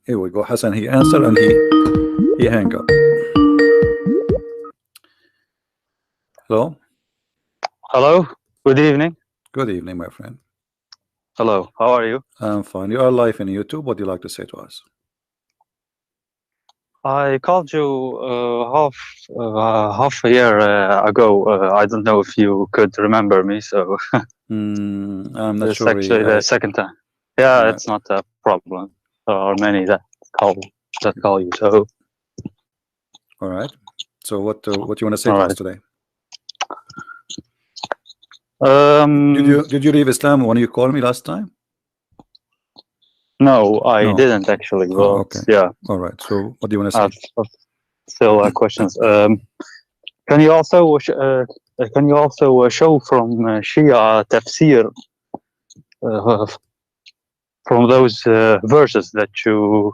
Here we go. Hassan, he answered and he hang up. Hello. Hello. Good evening. Good evening, my friend. Hello. How are you? I'm fine. You are live in YouTube. What do you like to say to us? I called you half a year ago. I don't know if you could remember me. So I'm not it's sure. actually the second time. Yeah, it's not a problem. There are many that call you. So all right. So what do you want to say all to right. us today? Did you leave Islam when you called me last time? No, I didn't actually. Oh, okay. Yeah. All right. So what do you want to say? Still questions. Can you also show from Shia tafsir from those verses that you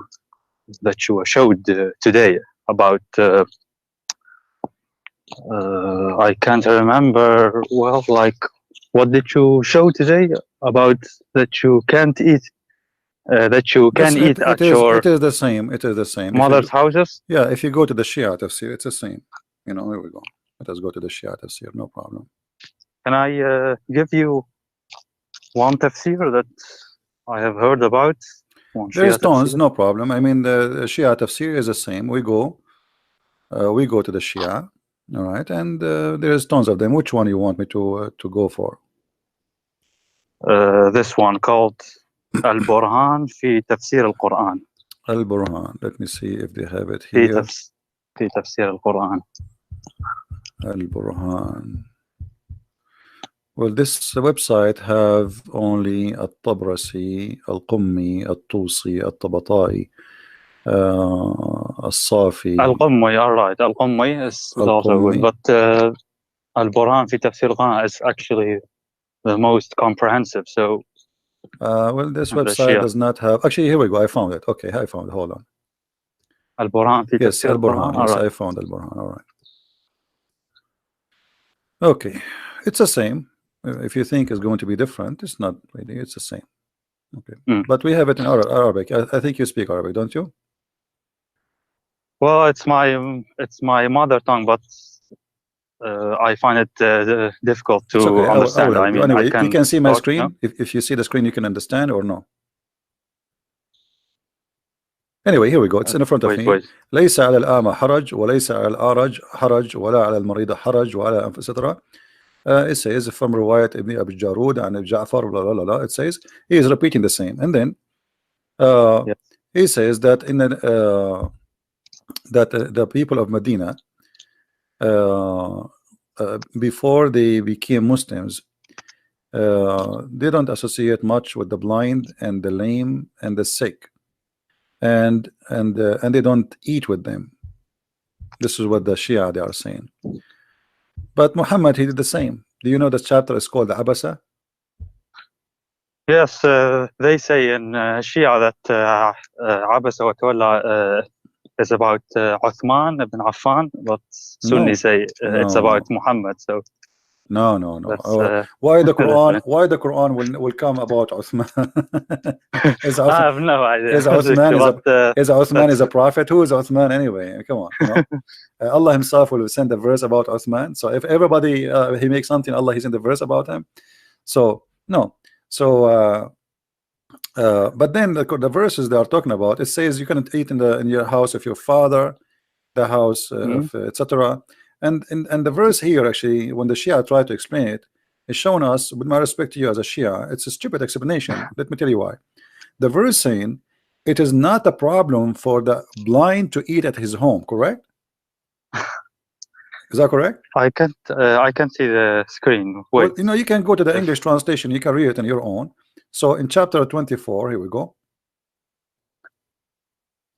showed today about? I can't remember well. Like, what did you show today about that you can't eat? That you can eat at your it is the same. It is the same. mother's houses. Yeah, if you go to the Shia tafsir, it's the same. You know, here we go. Let us go to the Shia tafsir. No problem. Can I give you one tafsir that I have heard about? There's tons, no problem. I mean, the Shia tafsir is the same. We go to the Shia, all right, and there's tons of them. Which one you want me to go for? This one called Al-Burhan fi Tafsir al-Quran. Al-Burhan. Let me see if they have it here. Fi Tafsir al-Quran. Al-Burhan. Well, this website have only Al-Tabrasi, Al-Qummi, Al-Tusi, Al-Tabatai, Al-Safi. Al-Qummi, all right. Al-Qummi is also good, but Al-Burhan fi Tafsir al-Quran is actually the most comprehensive. So, well, this website does not have. Actually, here we go. I found it. Okay, I found it. Hold on. Al-Burhan fi Yes, Tafsir Al-Burhan. Yes, right. I found Al-Burhan. All right. Okay, it's the same. If you think it's going to be different, it's not really. It's the same. Okay, but we have it in Arabic. I think you speak Arabic, don't you? Well, it's my mother tongue, but I find it difficult to understand. I mean, anyway, you can see my screen. No? If you see the screen, you can understand or no. Anyway, here we go. It's in front of me. ليس على الأعمى حرج وليس على الأعرج حرج ولا على المريض حرج ولا etc. It says from Riwayat Ibn Abi Jarud and Ja'far, blah, blah, blah, it says he is repeating the same, and then he says that in the people of Medina before they became Muslims, they don't associate much with the blind and the lame and the sick, and they don't eat with them. This is what the Shia they are saying. But Muhammad, he did the same. Do you know the chapter is called the Abasa? Yes, they say in Shia that Abasa wa Tawalla is about Uthman ibn Affan, but Sunni say it's about Muhammad. So no. Why the Quran? Why the Quran will come about Uthman? I have no idea. Is Uthman is a prophet? Who is Uthman anyway? Come on, you know? Allah Himself will send a verse about Uthman. So if everybody he makes something, Allah He's in the verse about him. So no. So but then the verses they are talking about, it says you cannot eat in your house of your father, the house of etc. And the verse here, actually, when the Shia try to explain it, is showing us, with my respect to you as a Shia, it's a stupid explanation. Let me tell you why. The verse saying it is not a problem for the blind to eat at his home, correct? Is that correct? I can't see the screen. Wait. Well, you know, you can go to the English translation, you can read it on your own. So in chapter 24, here we go.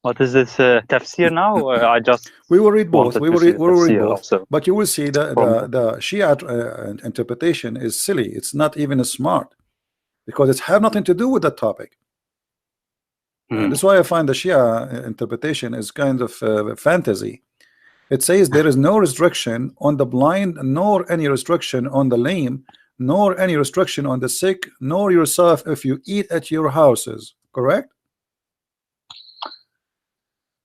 What is this tafsir now? I just we will read both. We will read both. Also. But you will see the Shia interpretation is silly. It's not even smart because it has nothing to do with the topic. That's why I find the Shia interpretation is kind of fantasy. It says there is no restriction on the blind, nor any restriction on the lame, nor any restriction on the sick, nor yourself if you eat at your houses. Correct?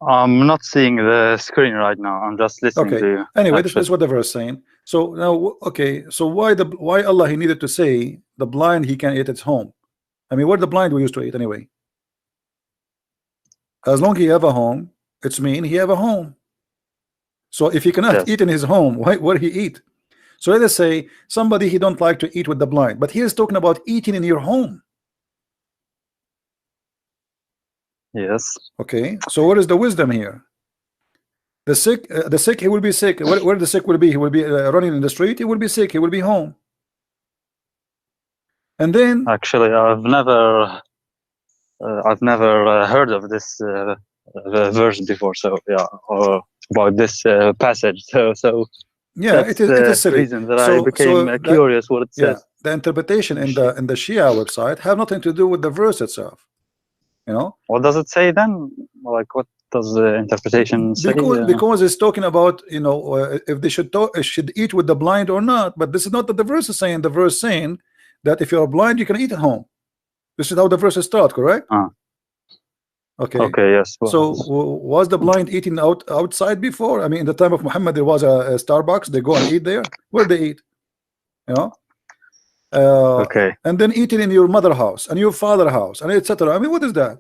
I'm not seeing the screen right now. I'm just listening to you. Anyway, this is what the verse is saying. So now, so why Allah he needed to say the blind he can eat at home? I mean, what the blind we used to eat anyway? As long as he have a home, it's mean he have a home. So if he cannot eat in his home, where he eat? So let us say somebody he don't like to eat with the blind, but he is talking about eating in your home. Yes. Okay. So what is the wisdom here? The sick, he will be sick. Where the sick will be? He will be running in the street. He will be sick. He will be home. And then, actually, I've never heard of this verse before. So yeah, or about this passage. So yeah, it is silly. Reason that I became curious what it says. The interpretation in the Shia website have nothing to do with the verse itself. You know. What does it say then? Like what does the interpretation say? Because it's talking about, you know, if they should eat with the blind or not. But this is not what the verse is saying. The verse saying that if you are blind, you can eat at home. This is how the verses start, correct? Okay. Okay. Yes. Well, so was the blind eating outside before? I mean, in the time of Muhammad, there was a Starbucks. They go and eat there. Where they eat? You know. Okay. And then eating in your mother house and your father house and etc. I mean, what is that?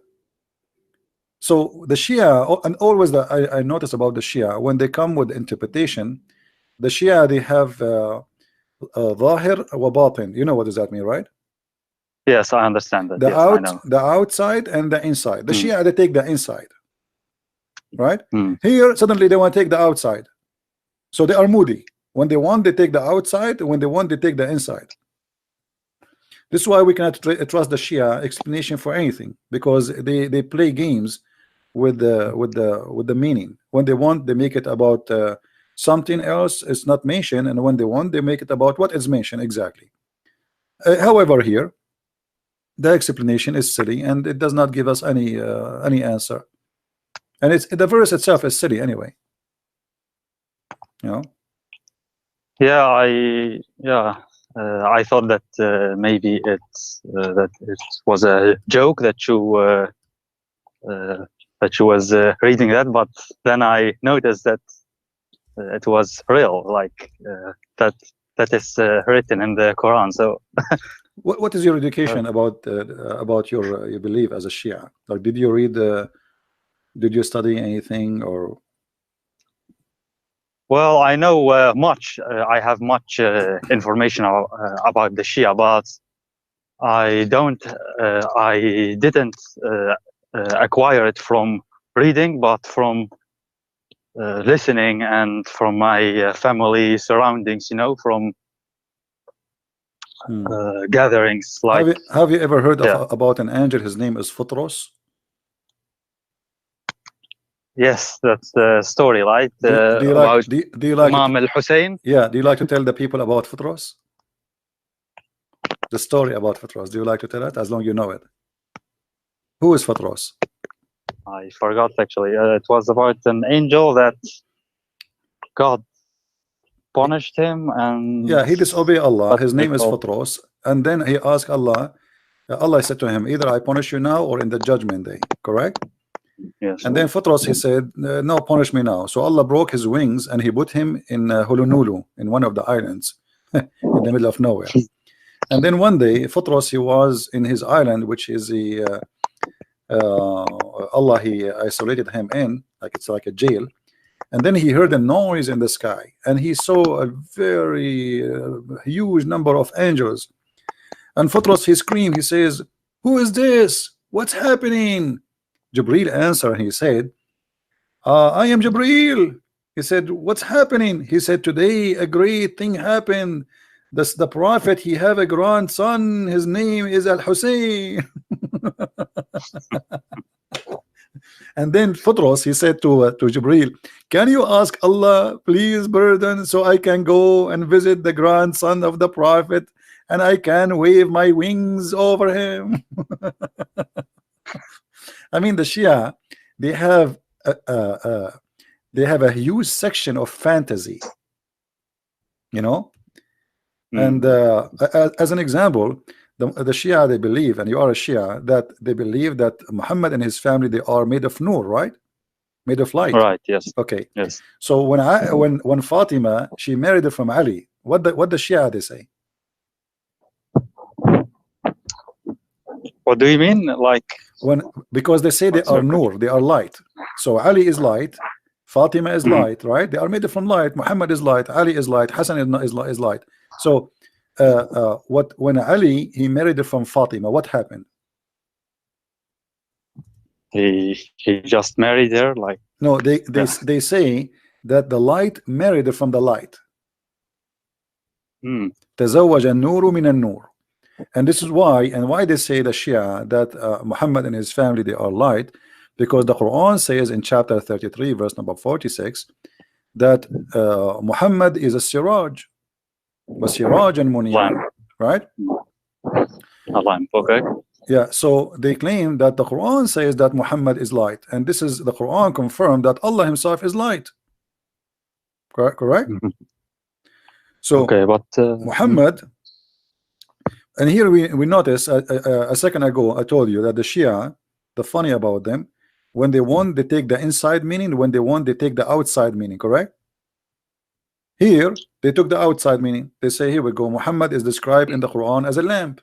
So the Shia, and always I notice about the Shia, when they come with interpretation, the Shia, they have Zahir wa Batin. You know what does that mean, right? Yes, I understand that. The outside and the inside. The Shia, they take the inside, right? Here, suddenly they want to take the outside. So they are moody. When they want, they take the outside. When they want, they take the inside. This is why we cannot trust the Shia explanation for anything, because they play games with the meaning. When they want, they make it about something else. It's not mentioned, and when they want, they make it about what is mentioned exactly. However, here the explanation is silly, and it does not give us any answer. And it's the verse itself is silly anyway. You know. Yeah, I thought that maybe it's that it was a joke that you was reading that, but then I noticed that it was real, like that is written in the Quran. So, what is your education about your belief as a Shia? Like, did you read? Did you study anything or? Well, I know much. I have much information about the Shia, but I didn't acquire it from reading, but from listening and from my family surroundings. You know, from gatherings. Like, have you ever heard about an angel? His name is Futros. Yes, that's the story, right? Do you like Imam al-Hussein? Yeah. Do you like to tell the people about Futros? The story about Futros. Do you like to tell it? As long as you know it. Who is Futros? I forgot actually. It was about an angel that God punished him, and he disobeyed Allah. His name is Futros, and then he asked Allah. Allah said to him, either I punish you now or in the judgment day. Correct? Yes. And then Futros, he said, no, punish me now. So Allah broke his wings and he put him in Hulunulu, in one of the islands in the middle of nowhere. And then one day Futros, he was in his island, which is the Allah he isolated him in, like it's like a jail. And then he heard a noise in the sky, and he saw a very huge number of angels. And Futros, he screamed, he says, who is this? What's happening? Jibreel answered, and he said, I am Jibreel. He said, what's happening? He said, today a great thing happened. The prophet, he have a grandson. His name is Al-Hussein. And then Futros, he said to Jibreel, can you ask Allah, please burden, so I can go and visit the grandson of the prophet, and I can wave my wings over him. I mean, the Shia, they have a huge section of fantasy, you know. And as an example, the Shia, they believe, and you are a Shia, that they believe that Muhammad and his family, they are made of nur, right? made of light. Right. Yes. Okay. Yes. So when Fatima, she married it from Ali, what the Shia they say? What do you mean? Like, because they say they are nur, they are light. So Ali is light, Fatima is light, right? They are made from light. Muhammad is light, Ali is light, Hassan is light. So when Ali he married it from Fatima, what happened? He just married her, like. No, they say that the light married it from the light. تزوج النور من النور. And this is why they say the Shia that Muhammad and his family they are light, because the Quran says in chapter 33 verse number 46 that Muhammad is a siraj, siraj and munir, right? A lamp, okay. Yeah, so they claim that the Quran says that Muhammad is light, and this is the Quran confirmed that Allah himself is light. Correct? So okay, but Muhammad, and here we notice a second ago I told you that the Shia, the funny about them, when they want they take the inside meaning, when they want they take the outside meaning, correct? Here they took the outside meaning. They say, here we go, Muhammad is described in the Quran as a lamp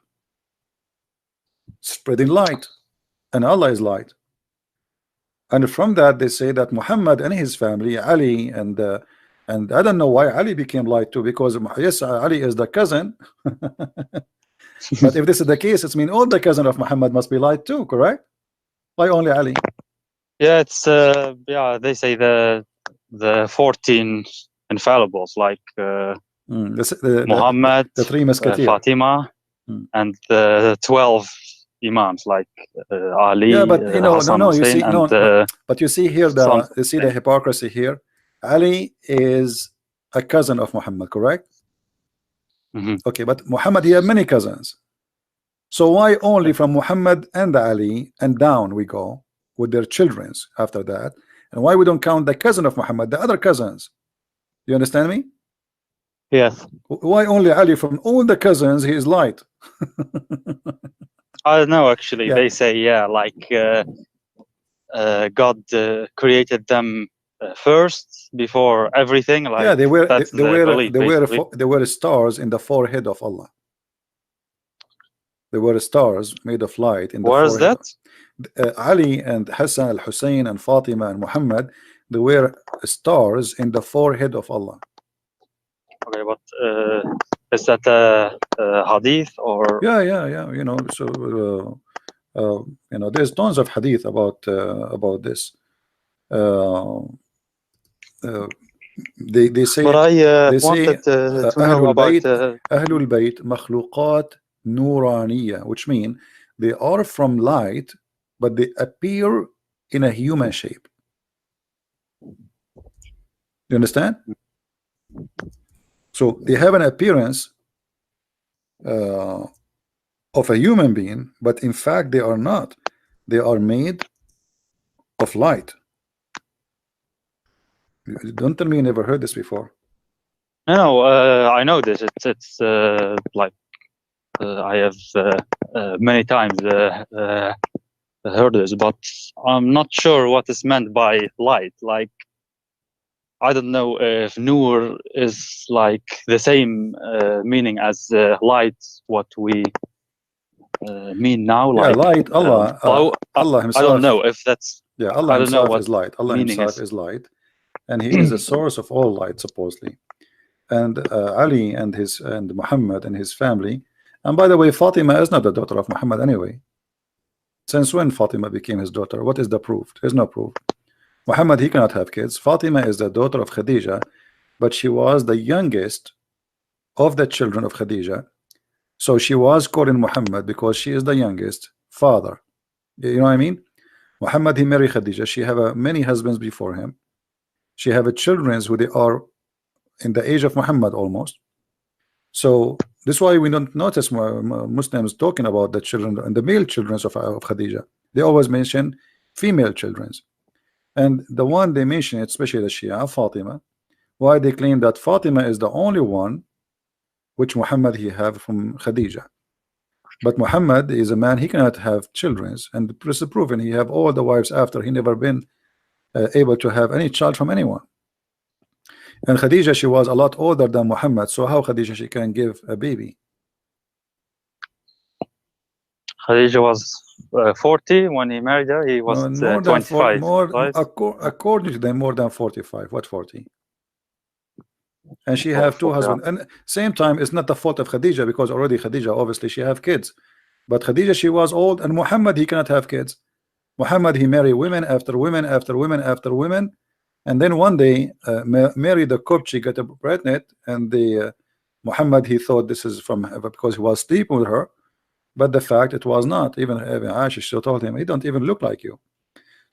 spreading light, and Allah is light. And from that they say that Muhammad and his family, Ali, and I don't know why Ali became light too, because yes, Ali is the cousin. But if this is the case, it means all the cousin of Muhammad must be light too, correct? Why only Ali? Yeah, it's yeah, they say the 14 infallibles, like Muhammad, the three musketeers, Fatima, and the 12 imams, like Ali. Yeah, but you know, Hassan, no, Hussein, you see, and, no, but you see here you see the hypocrisy here. Ali is a cousin of Muhammad, correct? Okay, but Muhammad, he had many cousins. So why only from Muhammad and Ali and down we go with their childrens after that? And why we don't count the cousin of Muhammad, the other cousins? You understand me? Yes. Why only Ali? From all the cousins he is light. I don't know, actually. They say, yeah, like God created them first before everything. Like, yeah, they were stars in the forehead of Allah. They were stars made of light in the forehead. Where is that? Ali and Hassan al-Hussein and Fatima and Muhammad, they were stars in the forehead of Allah. Okay, but is that a hadith or? Yeah, you know, so you know, there's tons of hadith about this. They say, but I they wanted say to know about Ahlul Bayt makhluqat nuraniya, which mean they are from light, but they appear in a human shape. You understand? So they have an appearance of a human being, but in fact they are not. They are made of light. Don't tell me you never heard this before. No, I know this. It's like I have many times heard this, but I'm not sure what is meant by light. Like, I don't know if nur is like the same meaning as light, what we mean now. Yeah, like light. Allah himself. I don't know if that's. Yeah, Allah himself is light. Allah himself is light, and he is the source of all light, supposedly. And Ali and Muhammad and his family. And by the way, Fatima is not the daughter of Muhammad anyway. Since when Fatima became his daughter? What is the proof? There's no proof. Muhammad, he cannot have kids. Fatima is the daughter of Khadija, but she was the youngest of the children of Khadija. So she was called Muhammad because she is the youngest father. You know what I mean? Muhammad, he married Khadija. She have many husbands before him. She have children who they are in the age of Muhammad almost. So this is why we don't notice Muslims talking about the children and the male children of Khadija. They always mention female children. And the one they mention, especially the Shia, Fatima, why they claim that Fatima is the only one which Muhammad he have from Khadija. But Muhammad is a man, he cannot have children, and this is proven. He have all the wives after. He never been able to have any child from anyone. And Khadija, she was a lot older than Muhammad, so how Khadija she can give a baby? Khadija was 40 when he married her. He was more than 25. Right? According to them, more than 45. What 40? And she Oh, have two 40, husbands. And same time, it's not the fault of Khadija, because already Khadija, obviously, she have kids. But Khadija, she was old, and Muhammad, he cannot have kids. Muhammad, he married women after women after women after women, and then one day Mary the Copt, she got pregnant, and the Muhammad, he thought this is from her because he was sleeping with her, but the fact it was not. Even Aisha, she told him, he don't even look like you.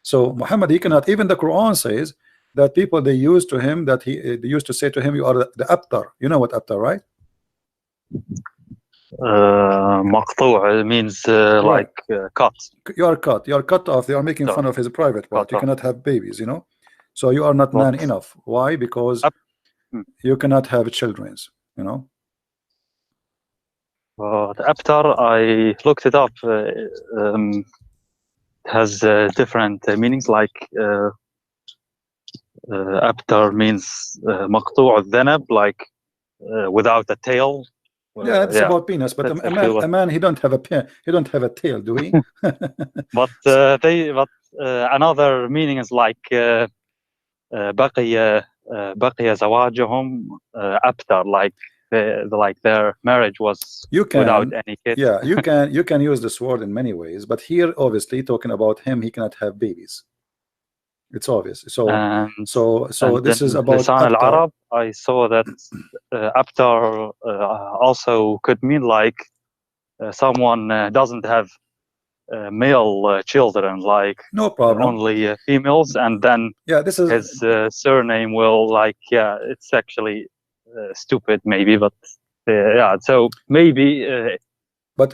So Muhammad, he cannot. Even the Quran says that people, they used to him, that they used to say to him, you are the abtar. You know what abtar, right? Maqtu' means Right. like cut. You are cut. You are cut off. They are making fun of his private part. You cannot have babies, you know. So you are not man enough. Why? Because you cannot have children, you know. The abtar, I looked it up. Has different meanings. Like abtar means maqtu' al-dhanab, like without a tail. Yeah, it's about penis, but a man, he don't have a tail, do he? But another meaning is like بقي زواجهم abtar, like their marriage was without any kids. Yeah, you can use this word in many ways, but here obviously talking about him, he cannot have babies. It's obvious. So this is about Lisan al-Arab. I saw that abtar also could mean like someone doesn't have male children, like no problem, only females, and then this is his surname will like it's actually stupid maybe, but so maybe but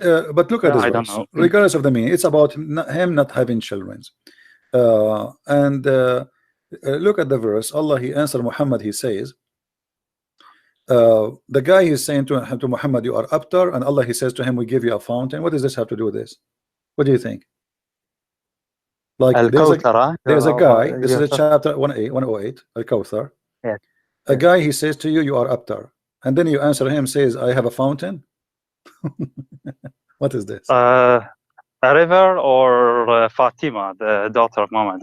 look at this I verse. don't know. Regardless of the meaning, it's about him not having children. Look at the verse. Allah, he answered Muhammad, he says, the guy is saying to Muhammad, you are abtar, and Allah, he says to him, we give you a fountain. What does this have to do with this? What do you think? Like there's a guy, this is a chapter 108, Al-Kawthar. A guy, he says to you, you are abtar, and then you answer him, says, I have a fountain. What is this? A river, or Fatima, the daughter of Muhammad.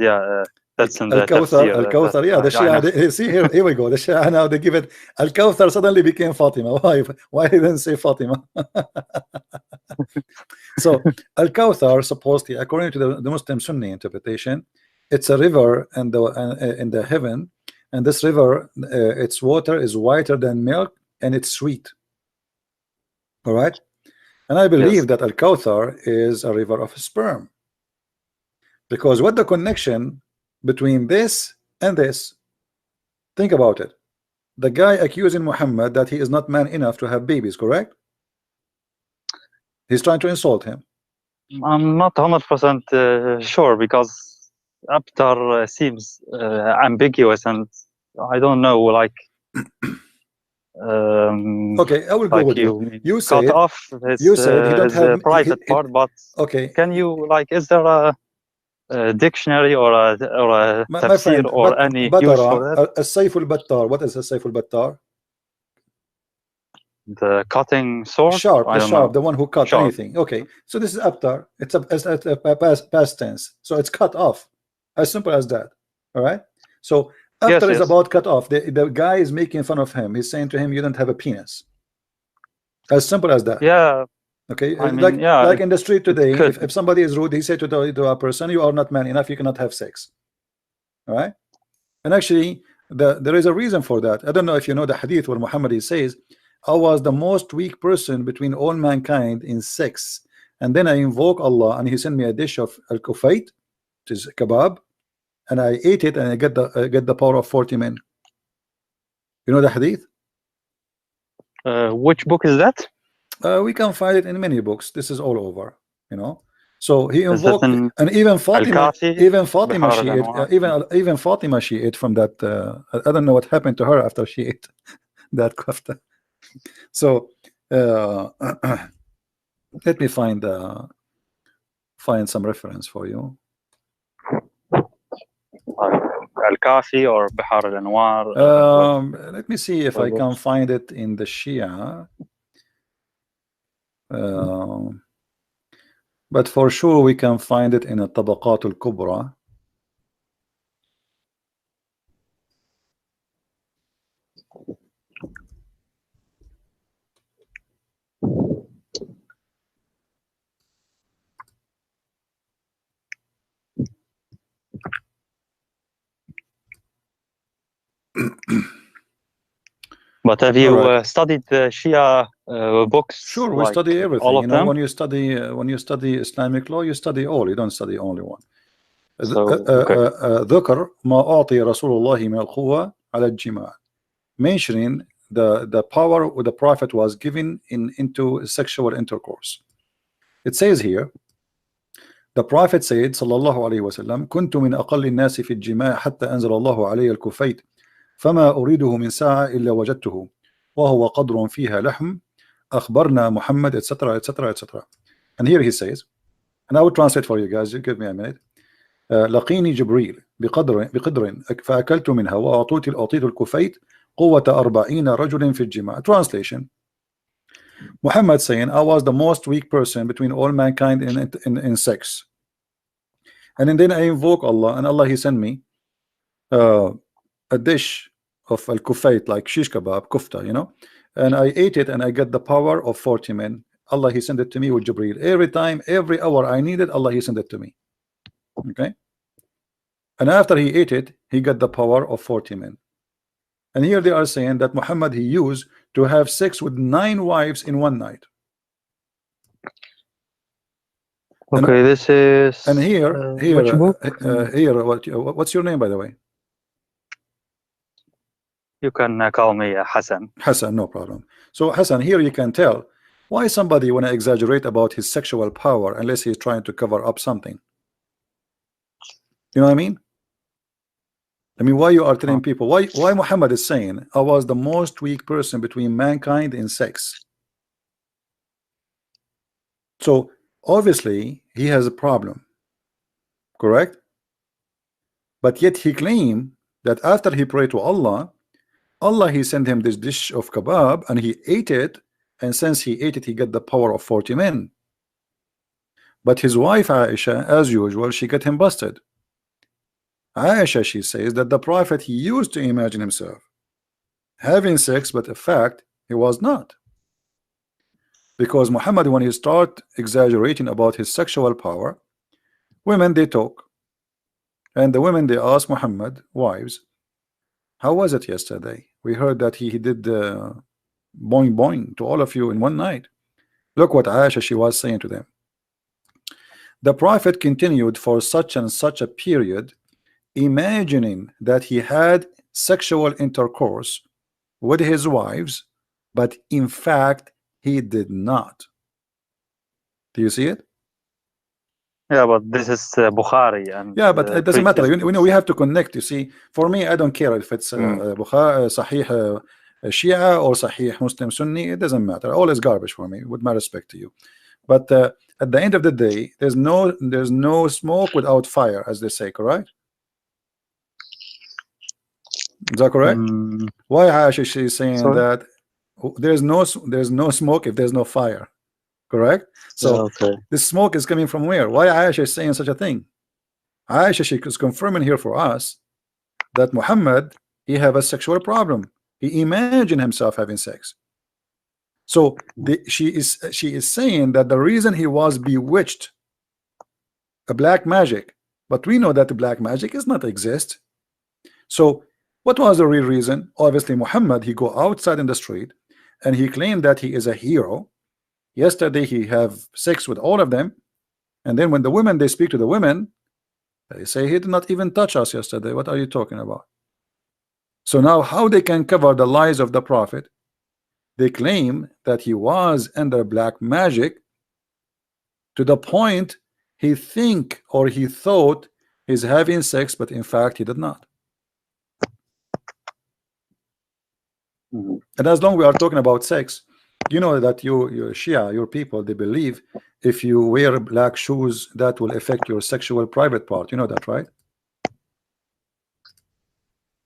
That's in the Al-Kawthar. tafsir. Al-Kawthar, the Shia, see here we go. The Shia now, they give it, Al-Kawthar suddenly became Fatima. Why didn't say Fatima? So Al-Kawthar, supposedly, according to the Muslim Sunni interpretation, it's a river in the heaven, and this river, its water is whiter than milk, and it's sweet. All right, and I believe that Al-Kawthar is a river of sperm, because what the connection between this and this? Think about it. The guy accusing Muhammad that he is not man enough to have babies, correct? He's trying to insult him. I'm not 100% sure, because abtar seems ambiguous, and I don't know, like okay, I will go with you. You cut said off his, you said he don't have private part, but okay, can you, like, is there a dictionary or a tafsir friend, or any use for that? السيف البتار. What is السيف البتار? The cutting sword? Sharp, the one who cut anything. Okay, so this is abtar. It's a past tense, so it's cut off. As simple as that. All right. So abtar is about cut off. The guy is making fun of him. He's saying to him, "You don't have a penis." As simple as that. Yeah. Okay. I mean, like in the street today, if somebody is rude, he said to a person, "You are not man enough. You cannot have sex." All right. And actually, there is a reason for that. I don't know if you know the hadith where Muhammad he says, I was the most weak person between all mankind in sex, and then I invoke Allah, and He sent me a dish of al-kufayt, which is kebab, and I ate it, and I get the power of 40 men. You know the hadith? Which book is that? We can find it in many books. This is all over, you know. So he invoked, and even Fatima, she ate, even Fatima, she ate from that. I don't know what happened to her after she ate that kafta. So let me find some reference for you. Al-Kafi or Bihar al-Anwar? Let me see if I can find it in the Shia. But for sure we can find it in a Tabaqat al-Kubra. But have you studied the Shia books? Sure, we study everything. All of them? When you study Islamic law, you study all. You don't study only one. ذكر ما أعطي رسول الله من القوة على الجماع, mentioning the power the Prophet was given into sexual intercourse. It says here, the Prophet said صلى الله عليه وسلم كنت من أقل الناس في الجماع حتى أنزل الله علي الكفيت فما أريده من ساعة إلا وجدته وهو قدر فيها لحم أخبرنا محمد etc etc etc. And here he says, and I will translate for you guys, give me a minute. لقيني جبريل بقدر فأكلت منها وأعطيت الكفيت قوة 40 رجل في الجماع. Translation: Muhammad saying, I was the most weak person between all mankind in sex, and then I invoke Allah, and Allah he sent me a dish of al-kufayt, like shish kebab, kufta, and I ate it and I got the power of 40 men. Allah he sent it to me with Jibreel. Every time, every hour I needed, Allah he sent it to me. Okay, and after he ate it, he got the power of 40 men. And here they are saying that Muhammad he used to have sex with 9 wives in one night. Okay, and, this is. And here, which book? Here, what's your name, by the way? You can call me Hassan. Hassan, no problem. So Hassan, here you can tell why somebody want to exaggerate about his sexual power unless he's trying to cover up something. You know what I mean? Why you are telling people, why Muhammad is saying, I was the most weak person between mankind in sex. So obviously he has a problem, correct? But yet he claimed that after he prayed to Allah, he sent him this dish of kebab and he ate it, and since he ate it, he got the power of 40 men. But his wife Aisha, as usual, she got him busted. Aisha, she says that the Prophet he used to imagine himself having sex, but in fact he was not, because Muhammad, when he start exaggerating about his sexual power, women they talk, and the women they ask Muhammad, wives, how was it yesterday? We heard that he did boing boing to all of you in one night. Look what Aisha she was saying to them. The Prophet continued for such and such a period, imagining that he had sexual intercourse with his wives, but in fact he did not. Do you see it? Yeah, but this is Bukhari, and yeah, but it doesn't matter. We have to connect. You see, for me, I don't care if it's Bukhari, Sahih Shia or Sahih Muslim Sunni. It doesn't matter. All is garbage for me, with my respect to you. But at the end of the day, there's no smoke without fire, as they say, correct? Is that correct? Why Aisha is saying that there's no smoke if there's no fire, correct? So this smoke is coming from where? Why Aisha is saying such a thing? Aisha, she is confirming here for us that Muhammad he have a sexual problem. He imagined himself having sex. So she is saying that the reason he was bewitched, a black magic, but we know that the black magic does not exist. So what was the real reason? Obviously Muhammad he go outside in the street and he claimed that he is a hero. Yesterday he have sex with all of them, and then when the women they speak to the women, they say he did not even touch us yesterday. What are you talking about? So now how they can cover the lies of the Prophet? They claim that he was under black magic to the point he think or he thought he's having sex, but in fact he did not. And as long as we are talking about sex, you know that your Shia, your people, they believe if you wear black shoes that will affect your sexual private part. You know that, right?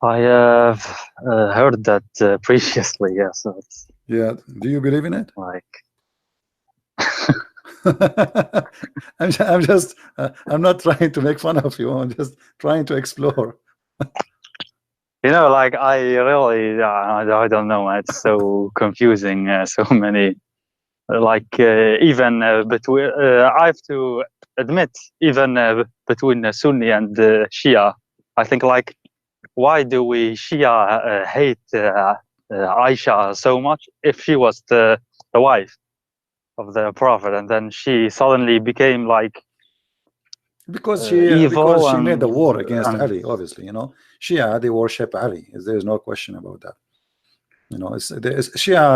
I have heard that previously. Yeah, so it's Yeah. Do you believe in it? like I'm not trying to make fun of you. I'm just trying to explore. like I really I don't know. It's so confusing. So many even between I have to admit even between Sunni and Shia. I think like why do we Shia hate Aisha so much if she was the wife of the Prophet and then she suddenly became like Because evil she made the war against and Ali, obviously, Shia, they worship Ali. There's no question about that. Shia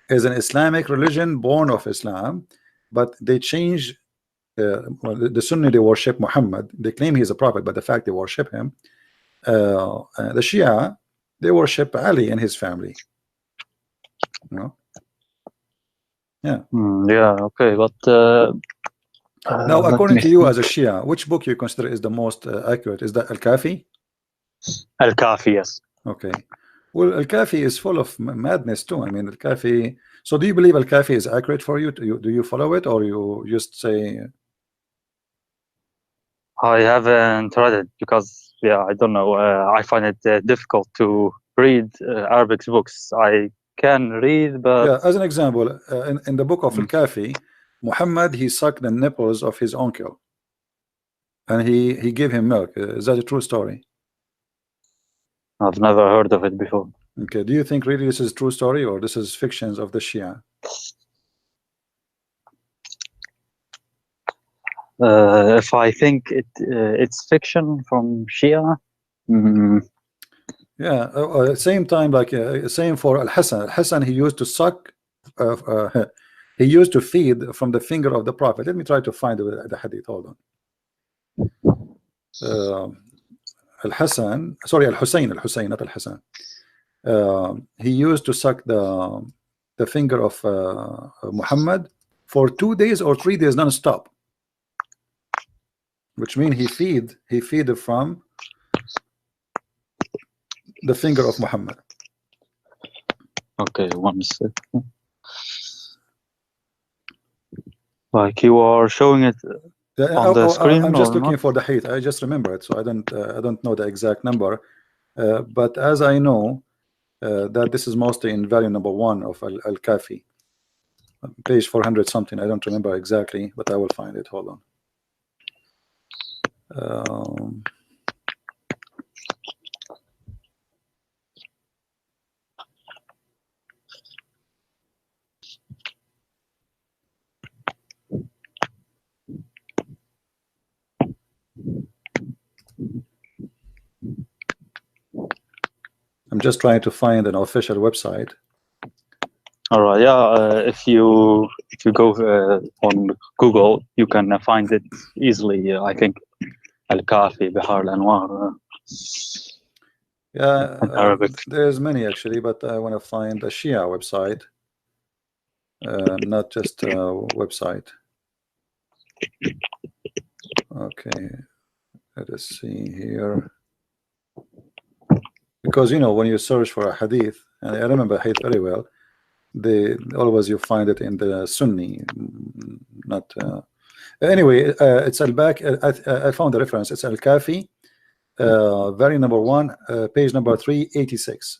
is an Islamic religion born of Islam, but they change. Well, the Sunni, they worship Muhammad. They claim he's a prophet, but the fact they worship him. The Shia, they worship Ali and his family. Yeah. yeah, okay, but Now, let according me to you think. as a Shia, which book you consider is the most accurate? Is that Al-Kafi? Al-Kafi, yes. Okay. Well, Al-Kafi is full of madness too. I mean, Al-Kafi. So, do you believe Al-Kafi is accurate for you? Do you follow it, or you just say? I haven't read it because, yeah, I don't know. I find it difficult to read Arabic books. I can read, but Yeah. As an example, in the book of Mm. Al-Kafi, Muhammad, he sucked the nipples of his uncle, and he gave him milk. Is that a true story? I've never heard of it before. Okay. Do you think really this is a true story, or this is fictions of the Shia? If I think it's fiction from Shia, Yeah. Same time, like same for Al-Hasan. Al-Hasan, he used to suck. He used to feed from the finger of the Prophet. Let me try to find the hadith. Hold on. Al-Hasan, sorry, Al-Hussein, not Al-Hasan. He used to suck the finger of Muhammad for 2 days or 3 days non-stop, which means he feed from the finger of Muhammad. okay, 1 second. Like you are showing it on the screen. I'm just looking not? for the height. I just remember it, so I don't know the exact number. But as I know that this is mostly in value number 1 of Al-Kafi, page 400 something. I don't remember exactly, but I will find it. Hold on. I'm just trying to find an official website. All right, yeah. If you go on Google, you can find it easily. I think Al-Kafi, Bihar al-Anwar. Yeah, in Arabic. there's many actually, but I want to find a Shia website, not just a website. Okay, let us see here. Because when you search for a hadith, and I remember hadith very well, always you find it in the Sunni, not anyway. It's al-Bak. I found the reference. It's Al-Kafi, very number 1, page number 386.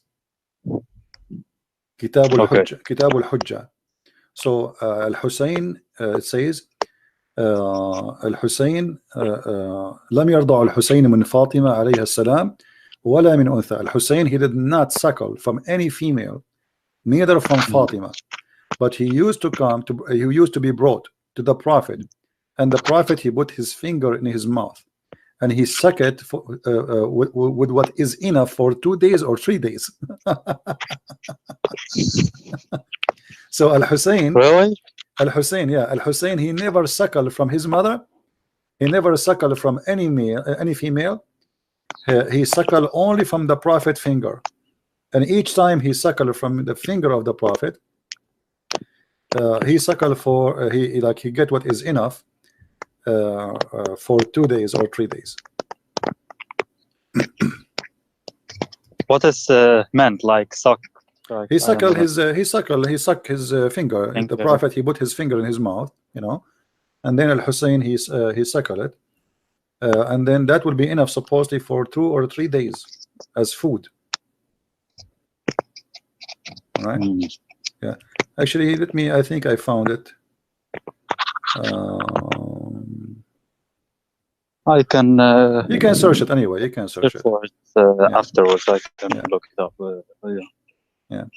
Kitab al-Hujja. Kitab al-Hujja. So Al-Hussein, it says الحسين لم يرضع الحسين من فاطمة عليها السلام ولا من أنثى. Al-Hussein, he did not suckle from any female, neither from Fatima, but he used to be brought to the Prophet, and the Prophet, he put his finger in his mouth and he sucked it with what is enough for 2 days or 3 days. So Al-Hussein, Really? Al-Hussein, yeah, Al-Hussein, he never suckled from his mother. He never suckled from any male, any female. He suckled only from the Prophet finger, and each time he suckled from the finger of the Prophet, he suckled for he get what is enough for 2 days or 3 days. what is meant like suck? Like, He sucked his finger. The Prophet, he put his finger in his mouth, you know, and then Al-Hussein he suckled it, and then that will be enough supposedly for 2 or 3 days as food. All right. Yeah, actually, I think I found it. I can. You can search it anyway. You can search it for it afterwards. I can look it up. Yeah.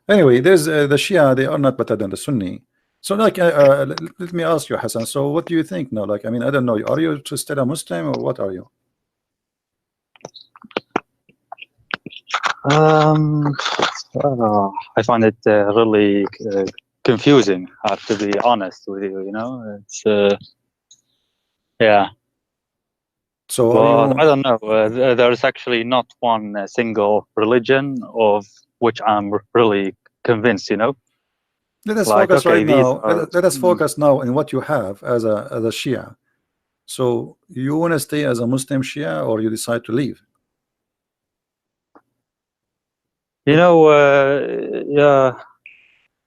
Anyway, there's the Shia. They are not better than the Sunni. So, like, let me ask you, Hassan. So, what do you think now? Like, I mean, I don't know. Are you still a Muslim or what are you? I find it really confusing. I have to be honest with you. You know, it's yeah. So I don't know. There's actually not one single religion of which I'm really convinced. You know. Let us focus right now. Let us focus now on what you have as a Shia. So you want to stay as a Muslim Shia, or you decide to leave? You know, yeah,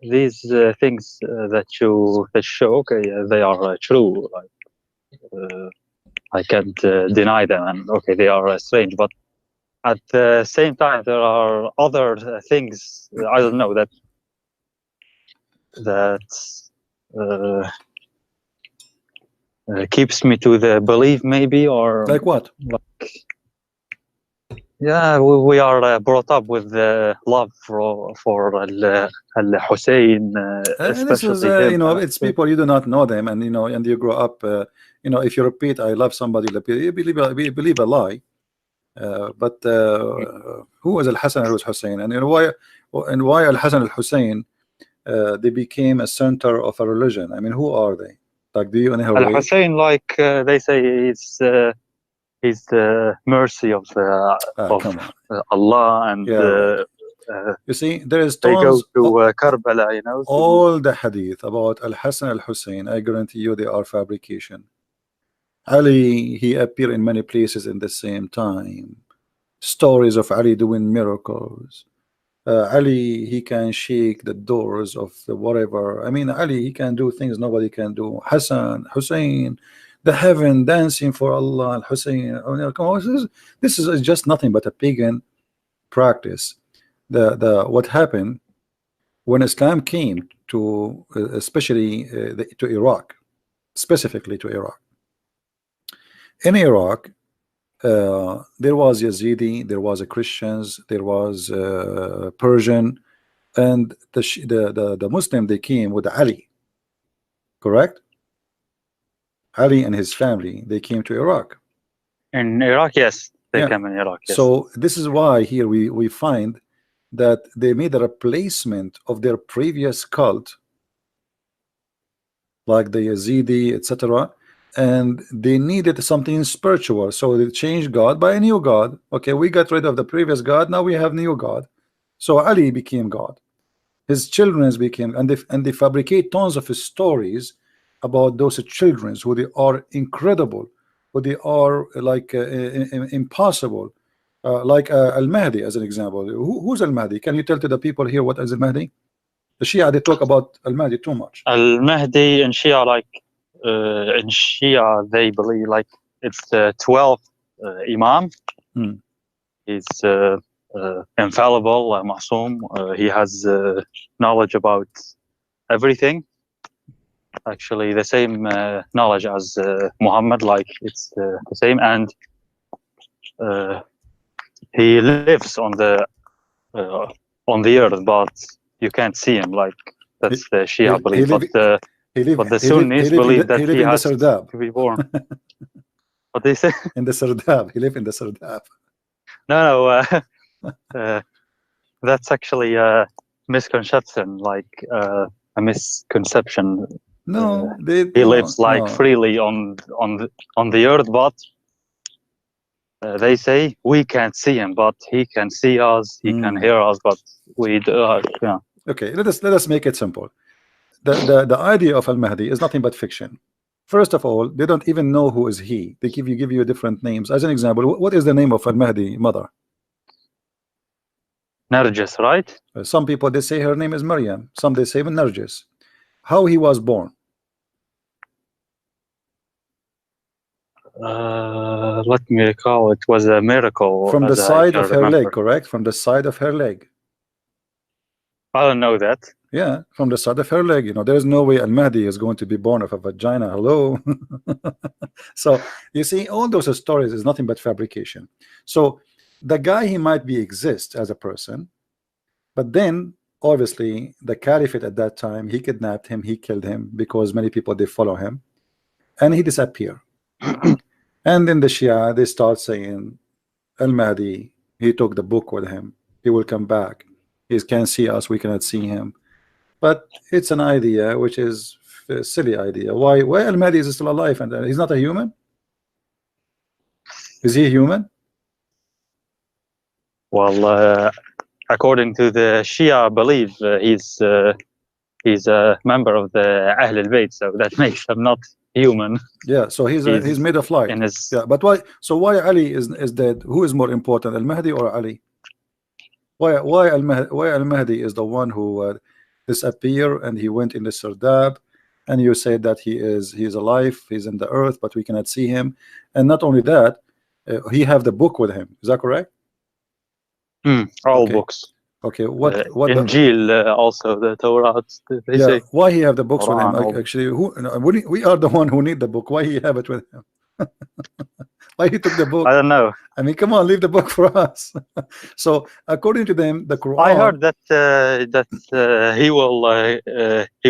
these things that you show, okay, they are true. Like, I can't deny them, and okay, they are strange. But at the same time, there are other things. I don't know that keeps me to the belief, maybe, or like what? Like, yeah, we are brought up with love for Al-Hussein, and this is, you know, it's people you do not know them, and you know, and you grow up. You know, if you repeat, "I love somebody," you believe a lie. But who was Al-Hasan al-Hussein, and you know why Al-Hasan al-Hussein they became a center of a religion? I mean, who are they? Like, do you know Al-Hussein, like they say, he's the mercy of Allah, and you see, there is they go to Karbala, you know. All the hadith about Al-Hasan al-Hussein, I guarantee you, they are fabrication. Ali, he appeared in many places in the same time. Stories of Ali doing miracles. Ali, he can shake the doors of the whatever. I mean, Ali, he can do things nobody can do. Hassan, Hussein, the heaven dancing for Allah, Hussein. This is just nothing but a pagan practice. What happened when Islam came to, especially to Iraq, specifically to Iraq. In Iraq, there was Yazidi, there was Christians, there was Persian, and the Muslim, they came with Ali, correct? Ali and his family, they came to Iraq. In Iraq, yes, they came in Iraq. Yes. So this is why here we find that they made a replacement of their previous cult, like the Yazidi, etc., and they needed something spiritual, so they changed God by a new God. Okay, we got rid of the previous God, now we have new God. So Ali became God, his children became, and they fabricate tons of stories about those children, who they are incredible, who they are like impossible, like Al-Mahdi as an example. Who's Al-Mahdi? Can you tell to the people here what is Al-Mahdi? The Shia, they talk about Al-Mahdi too much. Al-Mahdi in Shia, like in Shia, they believe like it's the 12th Imam. He's infallible, Ma'soom. He has knowledge about everything. Actually, the same knowledge as Muhammad, like it's the same, and he lives on the earth, but you can't see him. Like, that's the Shia belief. But the Sunnis believe that he has to be born. What they say? In the Sardab. He lived in the Sardab. No, that's actually a misconception, like a misconception. No, he lives like freely on the earth, but they say we can't see him, but he can see us. He can hear us, but we yeah. Okay, let us make it simple. The idea of Al-Mahdi is nothing but fiction. First of all, they don't even know who is he. They give you different names. As an example, what is the name of Al-Mahdi mother? Nargis, right? Some people they say her name is Maryam. Some they say Nargis. How he was born? Let me recall. It was a miracle. From the as I side can of her remember. leg, correct? From the side of her leg. I don't know that. Yeah, from the side of her leg. You know, there's no way Al-Mahdi is going to be born of a vagina. Hello. So you see, all those stories is nothing but fabrication. So the guy, he might be exist as a person, but then obviously the caliphate at that time, he kidnapped him, he killed him, because many people they follow him, and he disappeared. And then the Shia, they start saying Al-Mahdi, he took the book with him, he will come back, he can't see us, we cannot see him. But it's an idea which is a silly idea. Why Al-Mahdi is still alive and he's not a human? Is he human? Well, according to the Shia belief, he's a member of the Ahl al-Bayt, so that makes him not human. Yeah, so he's made of light. In his... Yeah, but why? So why Ali is dead? Who is more important, Al-Mahdi or Ali? Why Al-Mahdi is the one who disappeared and he went in the Sardab, and you say that he's alive, he's in the earth, but we cannot see him. And not only that, he have the book with him. Is that correct? All okay. Books. Okay, what Injil, also the Torah. They say. Why he have the books Quran, with him? Actually, we are the one who need the book. Why he have it with him? Why he took the book? I don't know. I mean, come on, leave the book for us. So according to them, the Quran. I heard that he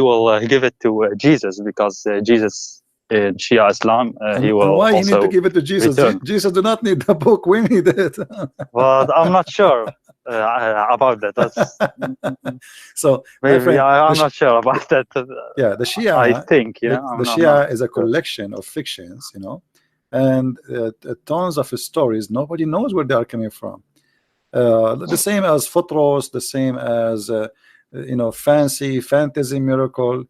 will give it to Jesus, because Jesus in Shia Islam he will. Why also he need to give it to Jesus? Jesus do not need the book. We need it. Well, I'm not sure about that. So maybe friend, I'm not sure about that. Yeah, the Shia. I think the Shia is a collection of fictions, you know, and tons of stories. Nobody knows where they are coming from. The same as Futros, the same as fantasy miracle.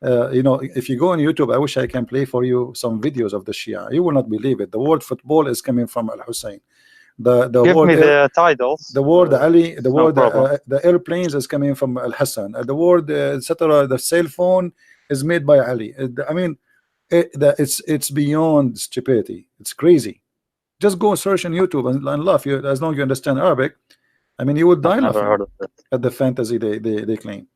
If you go on YouTube, I wish I can play for you some videos of the Shia. You will not believe it. The word football is coming from Al-Hussein. Give word me the titles. The word Ali, the word problem. the airplanes is coming from Al-Hassan. The word etc. The cell phone is made by Ali. I mean, it's beyond stupidity. It's crazy. Just go search on YouTube and laugh. As long as you understand Arabic, I mean, you would die laughing at the fantasy they claim.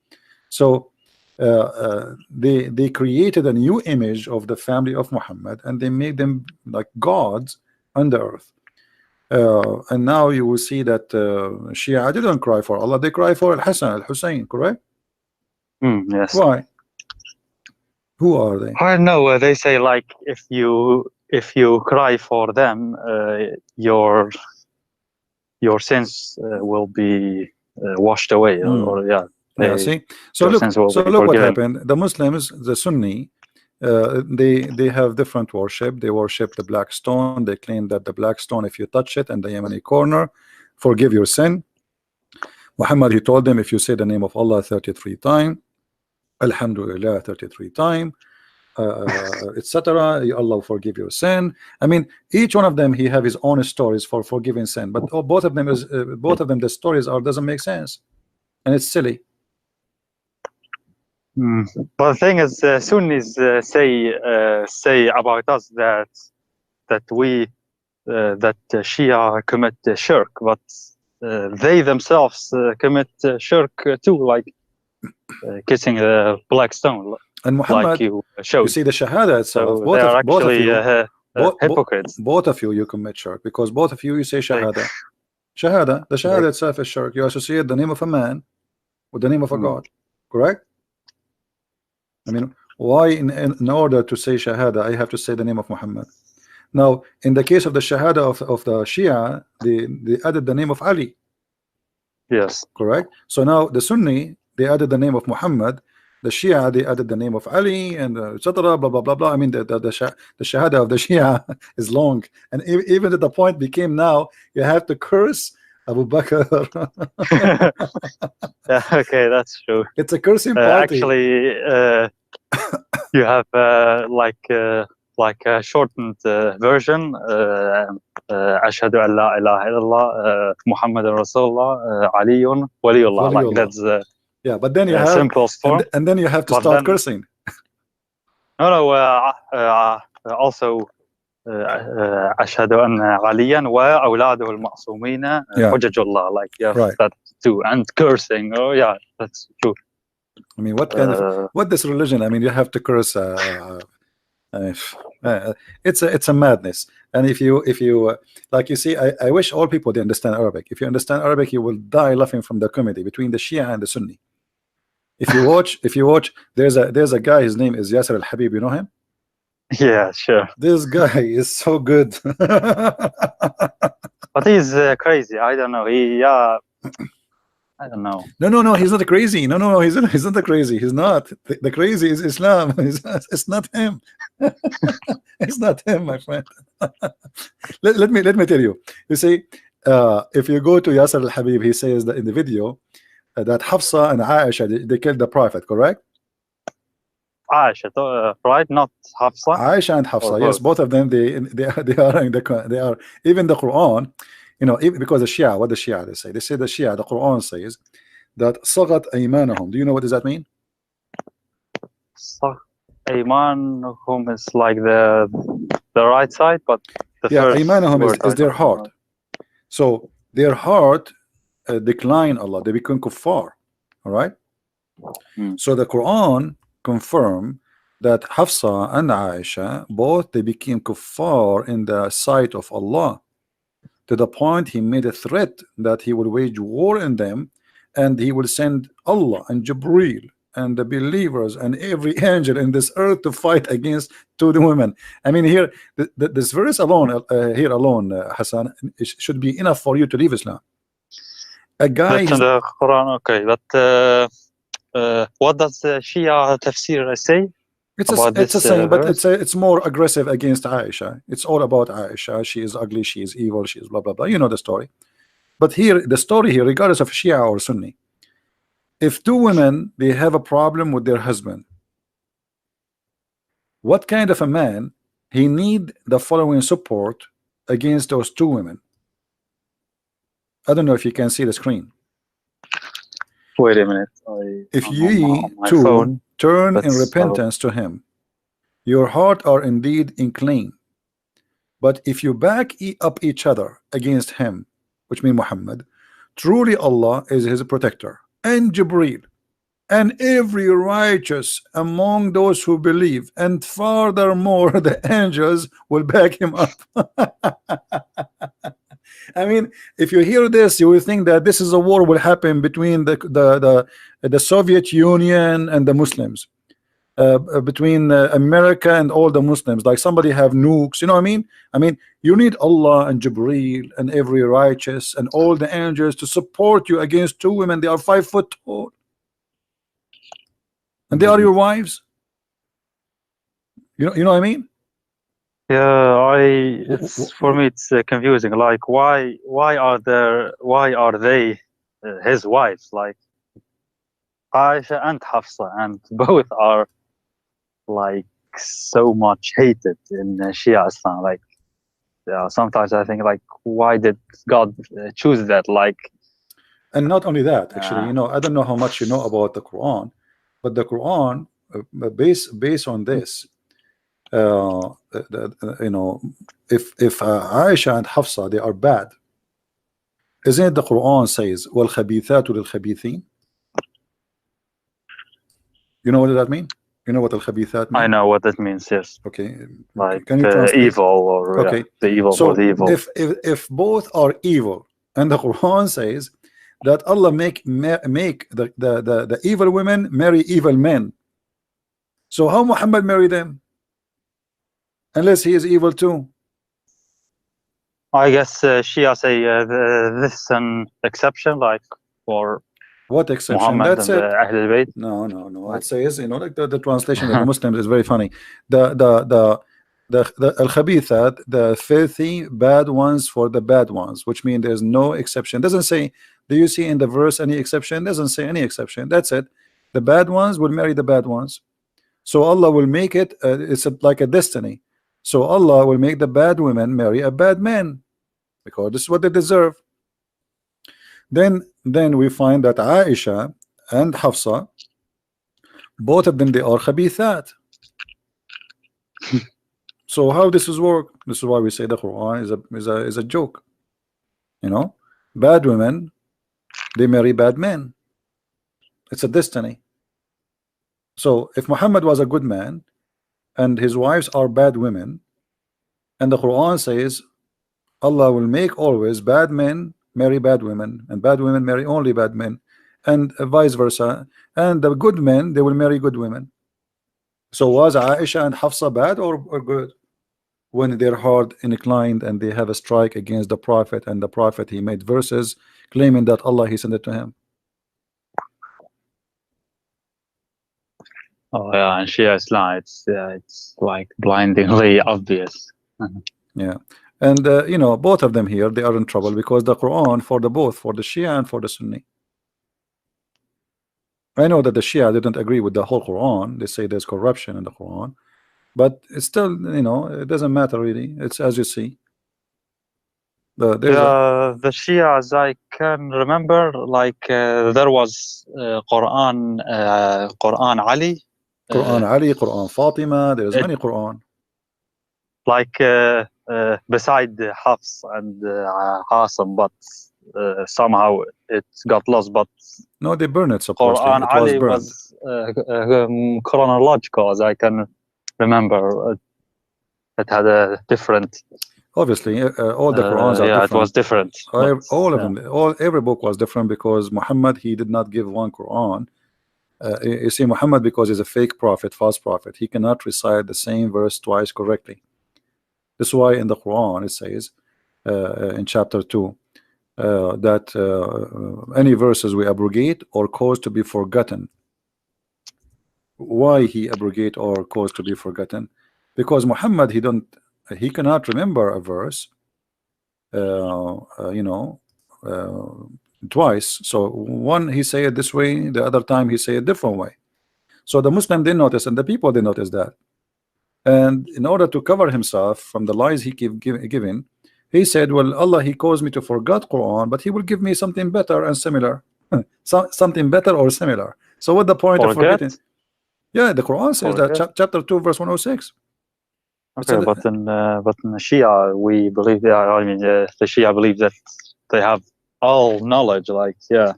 So they created a new image of the family of Muhammad, and they made them like gods on the earth. And now you will see that Shia didn't cry for Allah, they cry for Al-Hassan, Al-Hussein, correct? Yes. Why? Who are they? I don't know. They say, like, if you cry for them, your sins will be washed away, or yeah. See, so look what happened. The Muslims, the Sunni, they have different worship. They worship the black stone. They claim that the black stone, if you touch it in the Yemeni corner, forgive your sin. Muhammad, he told them, if you say the name of Allah 33 times, Alhamdulillah 33 times, etc., Allah will forgive your sin. I mean, each one of them, he have his own stories for forgiving sin, but both of them the stories doesn't make sense, and it's silly. But the thing is, Sunnis say about us that Shia commit shirk, but they themselves commit shirk too, like kissing the black stone. And Muhammad, like you showed. You see the Shahada itself. So both they are actually hypocrites. Both of you commit shirk, because both of you say Shahada. Shahada, the Shahada itself is shirk. You associate the name of a man with the name of a God, correct? I mean, why in order to say Shahada, I have to say the name of Muhammad? Now, in the case of the Shahada of the Shia, they added the name of Ali. Yes. Correct? So now the Sunni, they added the name of Muhammad. The Shia, they added the name of Ali, and etc. Blah blah blah blah. I mean, the Shahada of the Shia is long, and even to the point became now you have to curse Abu Bakr. Yeah, okay, that's true. It's a cursing party. Actually, you have like a shortened version. Ashhadu an la ilaha illallah, Muhammadan Rasulullah, Aliyun Waliyullah. Like that's yeah, but then you have simplest form, and then you have to but start then, cursing. No, also أشهد أن عليا وأولاده المعصومين حجج الله. Like you have that too, and cursing. Oh yeah, that's true. I mean, what kind of what this religion? I mean, you have to curse. It's a madness. And if you like, you see, I wish all people they understand Arabic. If you understand Arabic, you will die laughing from the comedy between the Shia and the Sunni. If you watch, there's a guy. His name is Yasser al-Habib. You know him? Yeah, sure. This guy is so good. But he's crazy. I don't know. I don't know. No, he's not crazy. No, he's not crazy. He's not. The crazy is Islam. It's not him. It's not him, my friend. let me tell you. You see, if you go to Yasser al-Habib, he says that in the video that Hafsa and Aisha they killed the Prophet, correct? Aisha, right? Not Hafsa. Aisha and Hafsa, yes, both of them. They are even the Quran. You know, even because the Shia, what the Shia they say the Shia, the Quran says that sagat aymanahum. Do you know what does that mean? Aymanahum is like the right side, but the first aymanahum is their heart. So their heart decline Allah, they become kuffar. All right. So the Quran confirm that Hafsa and Aisha both they became kuffar in the sight of Allah, to the point he made a threat that he will wage war in them, and he will send Allah and Jibreel and the believers and every angel in this earth to fight against the women. I mean, here this verse alone, Hassan, it should be enough for you to leave Islam. A guy in the Quran, okay, but what does the Shia tafsir say? It's the same, but it's more aggressive against Aisha. It's all about Aisha. She is ugly, she is evil, she is blah blah blah. You know the story. But here, the story here, regardless of Shia or Sunni, if two women they have a problem with their husband, what kind of a man he need the following support against those two women? I don't know if you can see the screen. Wait a minute. If ye two turn in repentance to him, your heart are indeed inclined. But if you back up each other against him, which means Muhammad, truly Allah is his protector, and Jibreel, and every righteous among those who believe, and furthermore the angels will back him up. I mean, if you hear this, you will think that this is a war will happen between the Soviet Union and the Muslims, between America and all the Muslims. Like somebody have nukes, you know what I mean? I mean, you need Allah and Jibreel and every righteous and all the angels to support you against two women. They are 5 foot tall, and they are your wives. You know what I mean? Yeah, it's for me it's confusing. Like why are they his wives? Like Aisha and Hafsa, and both are like so much hated in Shia Islam. Like sometimes I think like why did God choose that? Like, and not only that, actually, you know, I don't know how much you know about the Quran, but the Quran based on this. You know, if Aisha and Hafsa they are bad, isn't it the Quran says wal khabithatu lil khabithin? You know what does that mean? You know what al khabithat means? I know what that means, yes. Okay, like can you translate? Evil or okay, the evil so for the evil. If both are evil, and the Quran says that Allah make the evil women marry evil men, so how Muhammad marry them? Unless he is evil too. I guess Shia say this is an exception, like for what exception? Muhammad That's and it. Ahlul Bayt. No. It says, you know, like the translation of the Muslims is very funny. The al-khabithat, the filthy bad ones for the bad ones, which means there's no exception. Doesn't say. Do you see in the verse any exception? Doesn't say any exception. That's it. The bad ones will marry the bad ones. So Allah will make it. It's like a destiny. So Allah will make the bad women marry a bad man because this is what they deserve. Then we find that Aisha and Hafsa, both of them, they are khabithat. So how this is work? This is why we say the Quran is a joke. You know, bad women, they marry bad men. It's a destiny. So if Muhammad was a good man and his wives are bad women, and the Quran says Allah will make always bad men marry bad women, and bad women marry only bad men, and vice versa, and the good men, they will marry good women. So was Aisha and Hafsa bad or good when their heart inclined and they have a strike against the Prophet, and the Prophet, he made verses claiming that Allah, he sent it to him? Oh yeah, and Shia Islam, it's like blindingly obvious. Yeah. And you know, both of them here, they are in trouble because the Quran, for the both, for the Shia and for the Sunni. I know that the Shia didn't agree with the whole Quran. They say there's corruption in the Quran, but it's still, you know, it doesn't matter really. It's as you see. The Shias, I can remember, like there was Quran Ali, Quran Ali, Quran Fatima. There's many Quran. Like beside Hafs and Qasim, but somehow it got lost. But no, they burned it supposedly. Quran It Ali was chronological, as I can remember. It had a different. Obviously, all the Qurans are different. It was different. All of them, every book was different because Muhammad, he did not give one Quran. You see, Muhammad, because he's a fake prophet, false prophet, he cannot recite the same verse twice correctly. This is why in the Quran it says in chapter 2 that any verses we abrogate or cause to be forgotten. Why he abrogate or cause to be forgotten? Because Muhammad, he cannot remember a verse you know, twice. So one he say it this way, the other time he say a different way. So the Muslim didn't notice, and the people didn't notice that. And in order to cover himself from the lies he keep giving, he said, well, Allah, he caused me to forget Quran, but he will give me something better and similar. Something better or similar. So what the point of forgetting? Yeah, the Quran says that chapter 2 verse 106. Okay, but in the Shia, we believe that. I mean, the Shia believe that they have all knowledge. Like, yeah.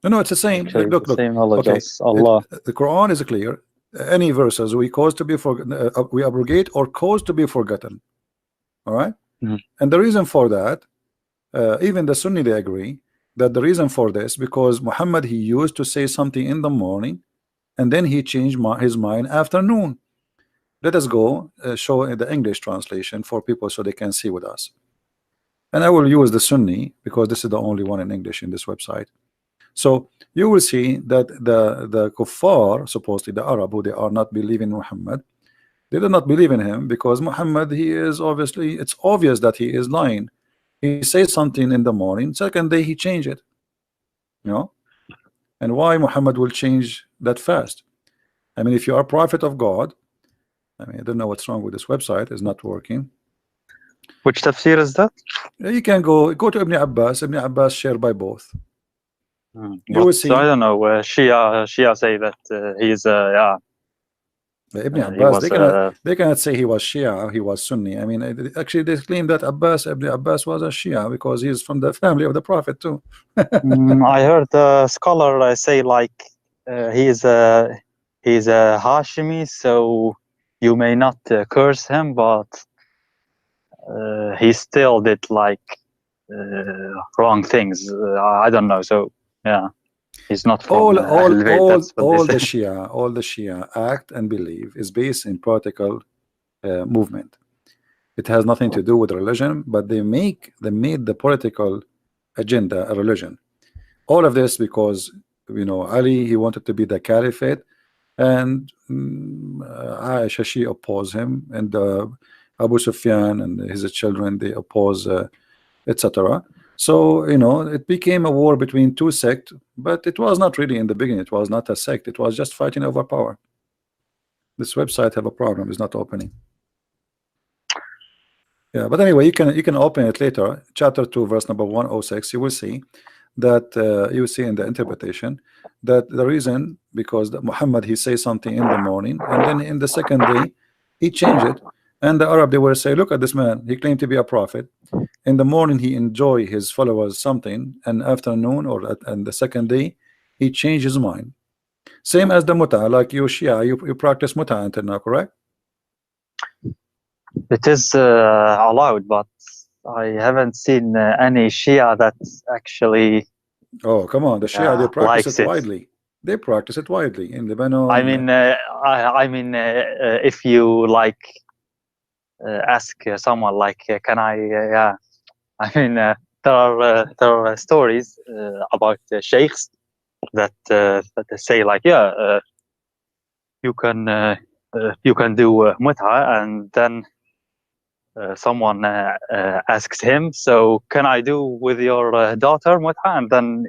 No, it's the same. Actually, look. Same knowledge okay, as Allah. The Quran is clear. Any verses we cause to be we abrogate or cause to be forgotten. All right. And the reason for that, even the Sunni, they agree that the reason for this, because Muhammad, he used to say something in the morning, and then he changed his mind afternoon. Let us go show in the English translation for people so they can see with us. And I will use the Sunni because this is the only one in English in this website. So you will see that the kuffar, supposedly the Arab, who they are not believing Muhammad, they do not believe in him because Muhammad, he is obviously, it's obvious that he is lying. He says something in the morning, second day he changed it. You know? And why Muhammad will change that fast? I mean, if you are a prophet of God, I mean, I don't know what's wrong with this website, it's not working. Which tafsir is that? You can go to Ibn Abbas. Ibn Abbas shared by both. You will see. I don't know. Shia say that he's yeah. Ibn Abbas, they cannot say he was Shia, he was Sunni. I mean, actually, they claim that Ibn Abbas was a Shia because he's from the family of the Prophet too. I heard a scholar say like he's a Hashimi, so you may not curse him, but he still did like wrong things. I don't know. So yeah. He's not from all the Shia act and believe is based in political movement. It has nothing to do with religion, but they made the political agenda a religion. All of this because, you know, Ali, he wanted to be the caliphate, and Aisha, she opposed him, and Abu Sufyan and his children, they oppose, etc. So, you know, it became a war between two sects, but it was not really in the beginning. It was not a sect. It was just fighting over power. This website have a problem. It's not opening. Yeah, but anyway, you can open it later. Chapter 2, verse number 106. You will see that you see in the interpretation that the reason because Muhammad he says something in the morning and then in the second day he changed it, and the Arab they will say, look at this man, he claimed to be a prophet. In the morning he enjoy his followers something, and afternoon or and the second day he changed his mind. Same as the muta, like you Shia, you practice muta until now, correct? It is allowed, but I haven't seen any Shia that actually. Oh, come on, the Shia they practice likes it widely. They practice it widely in Lebanon. I mean, if you like ask someone like, can I? Yeah, I mean, there are stories about sheikhs that they say like, yeah, you can do mut'a, and then someone asks him, so can I do with your daughter mut'a? And then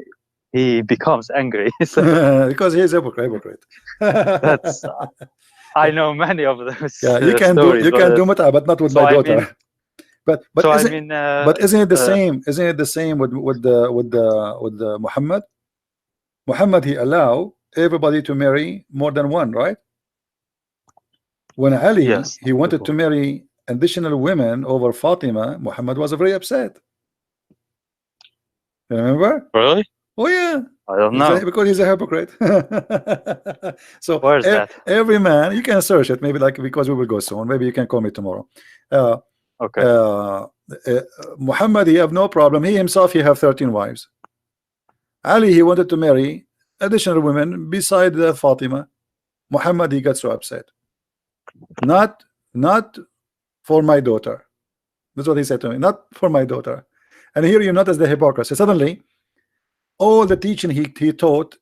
he becomes angry. Because he's a hypocrite. That's I know many of those. Yeah, you can stories, do mut'a, but not with so my I daughter. mean- but so I isn't, mean, but isn't it the same? Isn't it the same with the Muhammad? Muhammad he allow everybody to marry more than one, right? When Ali Yes. he wanted to marry additional women over Fatima, Muhammad was very upset. You remember? Really? Oh yeah. I don't know. Because he's a hypocrite. So Where's that? every man, you can search it, maybe like because we will go soon. Maybe you can call me tomorrow. Okay. Muhammad he have no problem. He himself he have 13 wives. Ali he wanted to marry additional women beside Fatima. Muhammad he got so upset. Not for my daughter. That's what he said to me. Not for my daughter. And here you notice the hypocrisy. Suddenly, all the teaching he taught,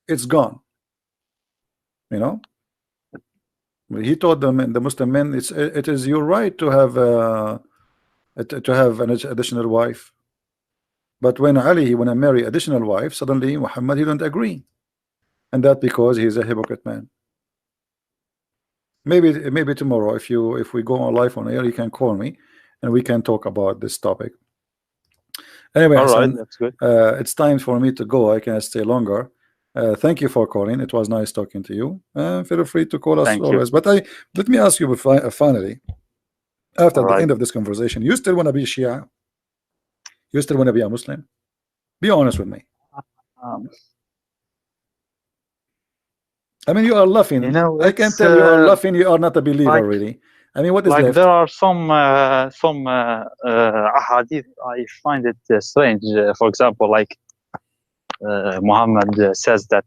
it's gone. You know, he taught them, the Muslim men, it is your right to have an additional wife. But when Ali he want to marry additional wife, suddenly Muhammad he don't agree, and that because he's a hypocrite man. Maybe tomorrow, if we go on live on air, you can call me and we can talk about this topic. Anyway, all right, Hassan, that's good. it's time for me to go. I can stay longer. Thank you for calling. It was nice talking to you. Feel free to call us always. But let me ask you finally, after the end of this conversation, you still want to be Shia? You still want to be a Muslim? Be honest with me. I mean, you are laughing. You know, I can tell you are laughing. You are not a believer, really. I mean, what is left? There are some ahadith. I find it strange. For example, like Muhammad says that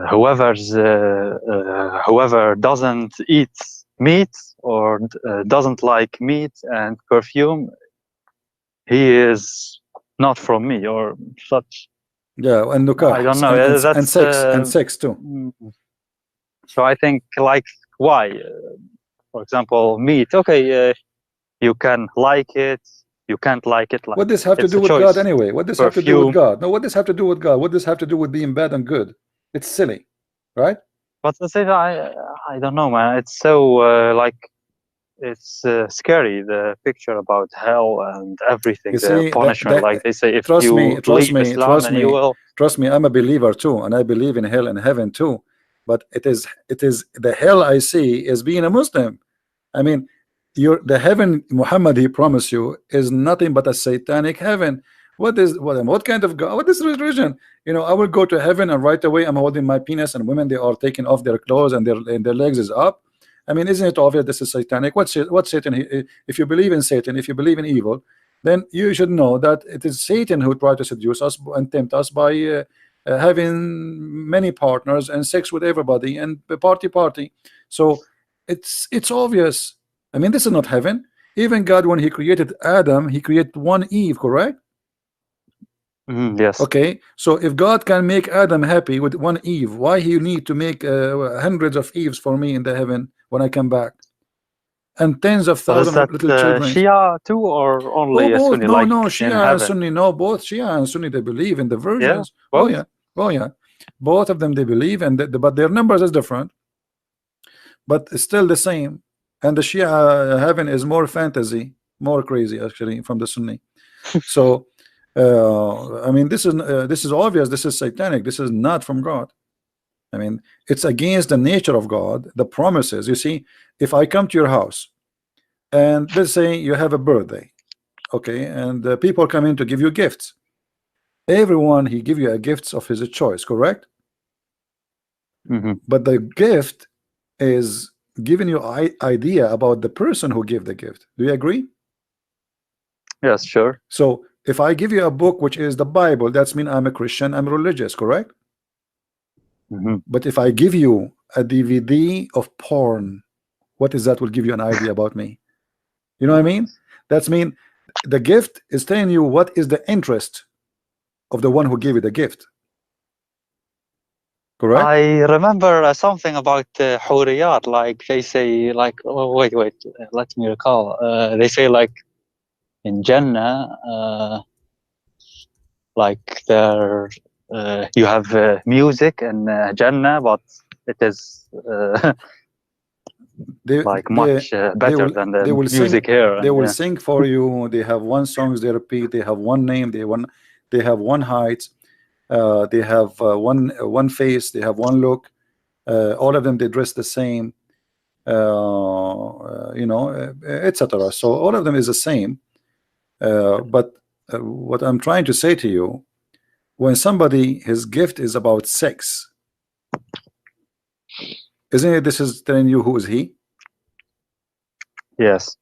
whoever doesn't eat meat or doesn't like meat and perfume, he is not from me, or such. Yeah, and nukah. I don't know. And sex too. So I think, like, why? For example, meat. Okay, you can like it. You can't like it. Like, what does this have to do with God anyway? What does this have to do with God? No, what does this have to do with God? What does this have to do with being bad and good? It's silly, right? But the same, I don't know, man. It's so like, it's scary, the picture about hell and everything. The punishment, like they say, if you leave Islam, then you will. Trust me, I'm a believer too, and I believe in hell and heaven too. But it is the hell I see is being a Muslim. I mean, the heaven Muhammad he promised you is nothing but a satanic heaven. What kind of God? What is religion? You know, I will go to heaven and right away I'm holding my penis, and women they are taking off their clothes and their legs is up. I mean, isn't it obvious this is satanic? What's Satan? If you believe in Satan, if you believe in evil, then you should know that it is Satan who tried to seduce us and tempt us by having many partners and sex with everybody and party. So it's obvious. I mean, this is not heaven. Even God, when he created Adam, he created one Eve, correct? Yes. Okay, so if God can make Adam happy with one Eve, why he need to make hundreds of Eves for me in the heaven when I come back, and tens of thousands of little children? Shia too, or only both? Sunni? No, like no, Shia and Sunni. No, both Shia and Sunni they believe in the virgins. Yeah, oh yeah, both of them they believe, and but their numbers is different, but it's still the same. and the Shia heaven is more fantasy, more crazy actually from the Sunni. So I mean, this is obvious. This is satanic. This is not from God. I mean, it's against the nature of God, the promises. You see, if I come to your house and let's say you have a birthday, okay, and people come in to give you gifts. Everyone, he give you a gifts of his choice, correct? But the gift is giving you idea about the person who gave the gift. Do you agree? Yes, sure. So if I give you a book which is the Bible, that's mean I'm a Christian, I'm religious, correct? But if I give you a DVD of porn, what is that will give you an idea about me? You know what I mean? That's mean the gift is telling you what is the interest of the one who gave you the gift. Correct? I remember something about Huriyat, like they say, like, oh, wait, let me recall. They say, like, in Jannah, like there, you have music in Jannah, but it is like much better than the music here. They will sing for you. They have one songs they repeat. They have one name. They have one height. They have one face. They have one look. All of them they dress the same. You know, etc. So all of them is the same. But what I'm trying to say to you, when somebody his gift is about sex, isn't it? This is telling you who is he? Yes.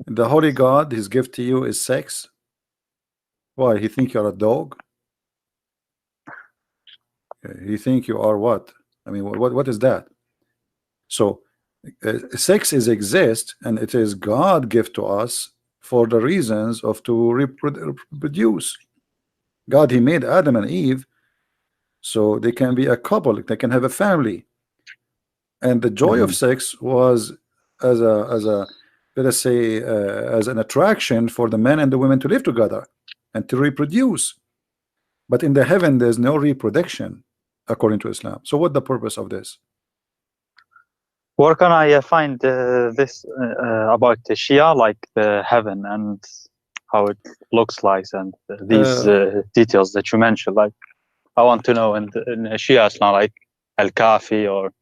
The holy God, his gift to you is sex. Why? He think you're a dog? He think you are what? I mean, what is that? So sex is exist, and it is God gift to us for the reasons of to reproduce. God, he made Adam and Eve so they can be a couple, they can have a family, and the joy of sex was as a let us say as an attraction for the men and the women to live together and to reproduce. But in the heaven there's no reproduction according to Islam. So what the purpose of this? Where can I find this about the Shia, like the heaven and how it looks like, and these details that you mentioned? Like, I want to know in Shia Islam, like Al-Kafi or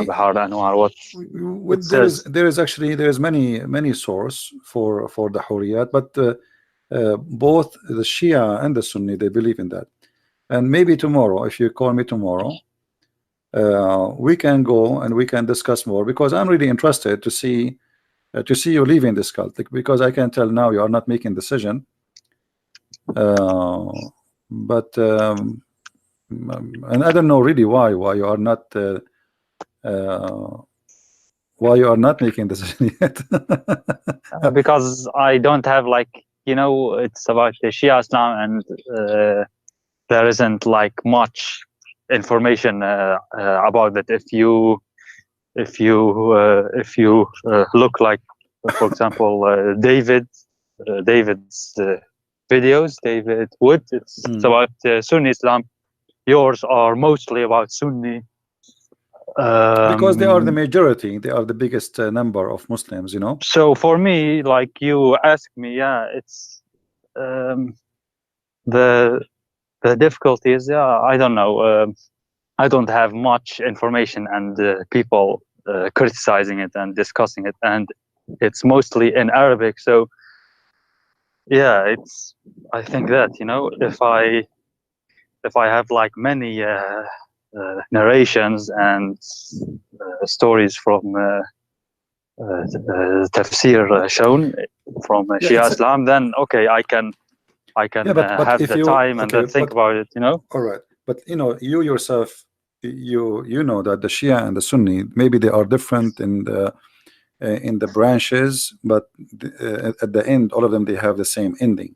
Bahar Anwar. What there is actually many source for the Hurriyat, but both the Shia and the Sunni, they believe in that. And maybe tomorrow, if you call me tomorrow, we can go and we can discuss more, because I'm really interested to see you leaving this cult, because I can tell now you are not making decision. But and I don't know really why you are not making decision yet. Because I don't have, like, you know, it's about the Shia Islam, and there isn't like much information about it. If you look, like, for example, David's videos, David Wood, it's about Sunni Islam. Yours are mostly about Sunni. Because they are the majority, they are the biggest number of Muslims, you know. So for me, like you asked me, yeah, it's the difficulty is, I don't know. I don't have much information, and people criticizing it and discussing it, and it's mostly in Arabic. So yeah, it's, I think that, you know, if I have like many narrations and stories from tafsir shown from Shia Islam, then okay, I can but have the time and then think about it, you know. All right, but you know, you yourself, you know that the Shia and the Sunni, maybe they are different in the branches, but at the end, all of them, they have the same ending.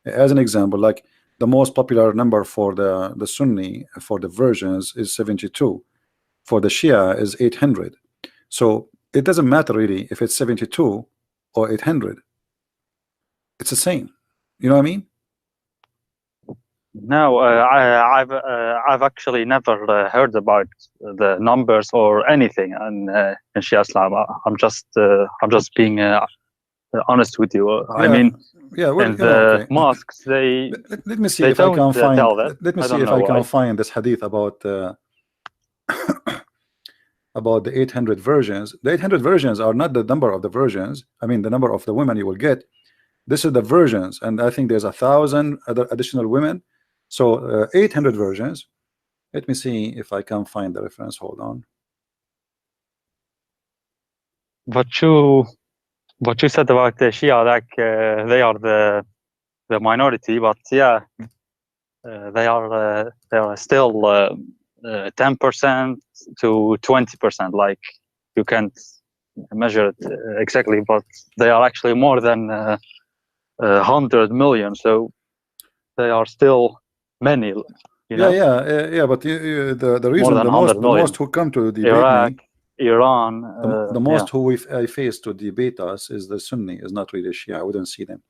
As an example, like the most popular number for the Sunni for the versions is 72. For the Shia is 800. So it doesn't matter really if it's 72 or 800. It's the same. You know what I mean? No, I've actually never heard about the numbers or anything in Shia Islam. I'm just being honest with you. I mean, yeah, well, in the okay. mosques, they let me see they if I don't can find. tell that. Let me I see don't if know I can why. find this hadith about about the 800 versions. The 800 versions are not the number of the versions. I mean, the number of the women you will get. This is the versions, and I think there's 1,000 other additional women. So 800 versions. Let me see if I can find the reference. Hold on. But you said about the Shia, like they are the minority, but yeah, they are still 10% to 20%. Like you can't measure it exactly, but they are actually more than 100 million. So they are still many. You know? Yeah. But the reason than the 100 most million. who come to debate Iraq, me, Iran. the most who I face to debate us is the Sunni, is not really Shia. I wouldn't see them.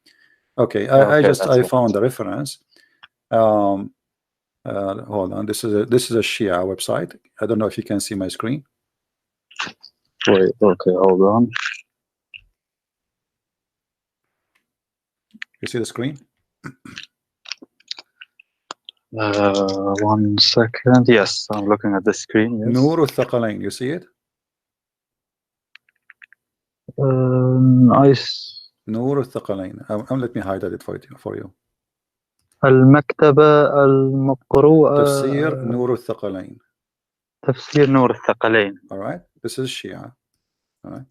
Okay, I found the reference. Hold on. This is a Shia website. I don't know if you can see my screen. Wait, okay, hold on. You see the screen? 1 second. Yes, I'm looking at the screen. Yes. Nur al-Thaqalain. You see it? Nur al-Thaqalain. Let me highlight it for you. المكتبة المقروءة. تفسير نور الثقلين. تفسير نور الثقلين. All right. This is Shia. All right.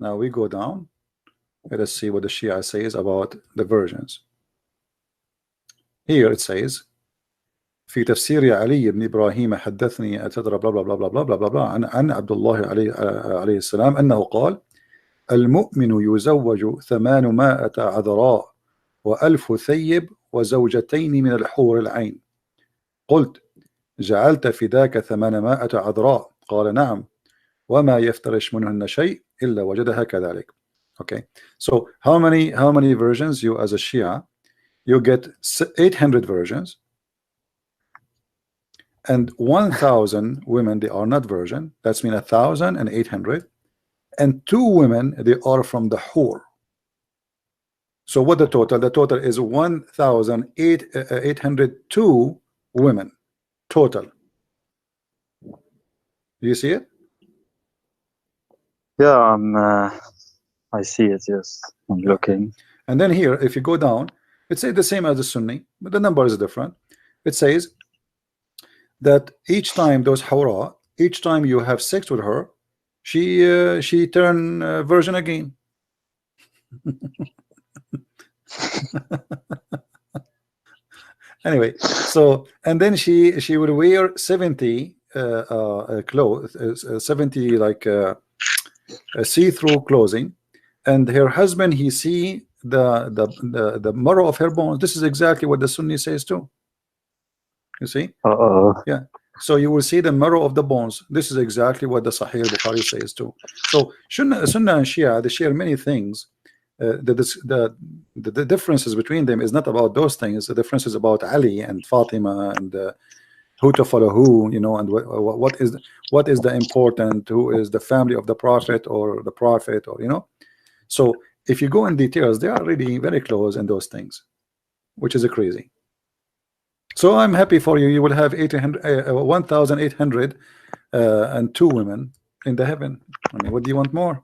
Now we go down. Let us see what the Shia says about the versions. Here it says في تفسير علي بن إبراهيم حدثني أتدرى بلا بلا بلا بلا بلا بلا بلا عن عبد الله عليه السلام أنه قال المؤمن يزوج 800 عذراء و1000 ثيب وزوجتين من الحور العين. قلت جعلت فداك 800 عذراء؟ قال نعم وما يفترش منهن شيء إلا وجدها كذلك. Okay, so how many versions you as a Shia? You get 800 versions, and 1,000 women they are not virgin. That's mean 1,800, and 2 women they are from the Hur. So what the total? The total is 1,802 women total. Do you see it? Yeah, I see it. Yes, I'm looking. And then here, if you go down, it says the same as the Sunni, but the number is different. It says that each time those Hawra, each time you have sex with her, she turn virgin again. Anyway, so and then she would wear 70 clothes, 70 like see-through clothing, and her husband he see the marrow of her bones. This is exactly what the Sunni says too. You see? Yeah. So you will see the marrow of the bones. This is exactly what the Sahih Bukhari says too. So Sunnah and Shia, they share many things. The differences between them is not about those things. The difference is about Ali and Fatima and who to follow who, you know, and what is the important, who is the family of the Prophet or the Prophet, or you know. So if you go in details, they are really very close in those things, which is crazy. So I'm happy for you. You will have 1,800 and 2 women in the heaven. I mean, what do you want more?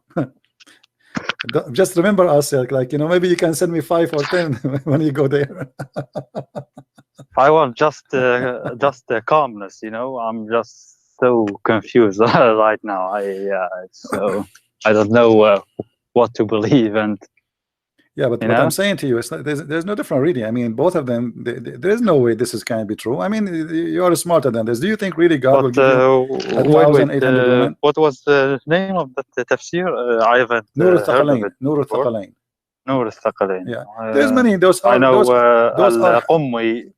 Just remember us, like you know, maybe you can send me 5 or 10 when you go there. I want just calmness, you know. I'm just so confused right now. So I don't know what to believe, and yeah, but what I'm saying to you is there's no different reading. I mean, both of them, there's no way this can be true. I mean, you are smarter than this. Do you think really God will give you 1,800 women? What was the name of the tafsir? I haven't Nur heard of it. Nur al-Thaqalain. Nur al-Thaqalain. Yeah, there's many. Those are Al-Qummi.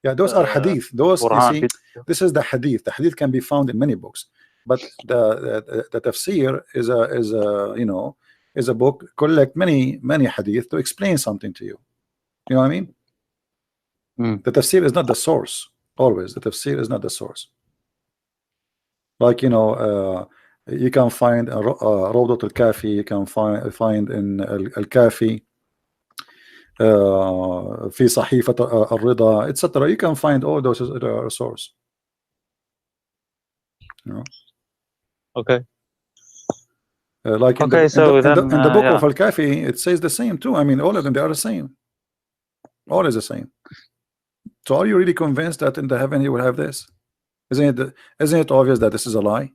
Yeah, those are hadith. Those you see, this is the hadith. The hadith can be found in many books, but the tafsir is a you know, is a book collect many hadith to explain something to you. You know what I mean? The tafsir is not the source. Always, the tafsir is not the source. Like, you know, you can find Rawdat al-Kafi, you can find in al-Kafi, في صحيفة الرضا, etc. You can find all those source. You know? Okay. Like in okay, the book of al-Kafi, it says the same too. I mean, all of them, they are the same. All is the same. So are you really convinced that in the heaven you will have this? Isn't it obvious that this is a lie?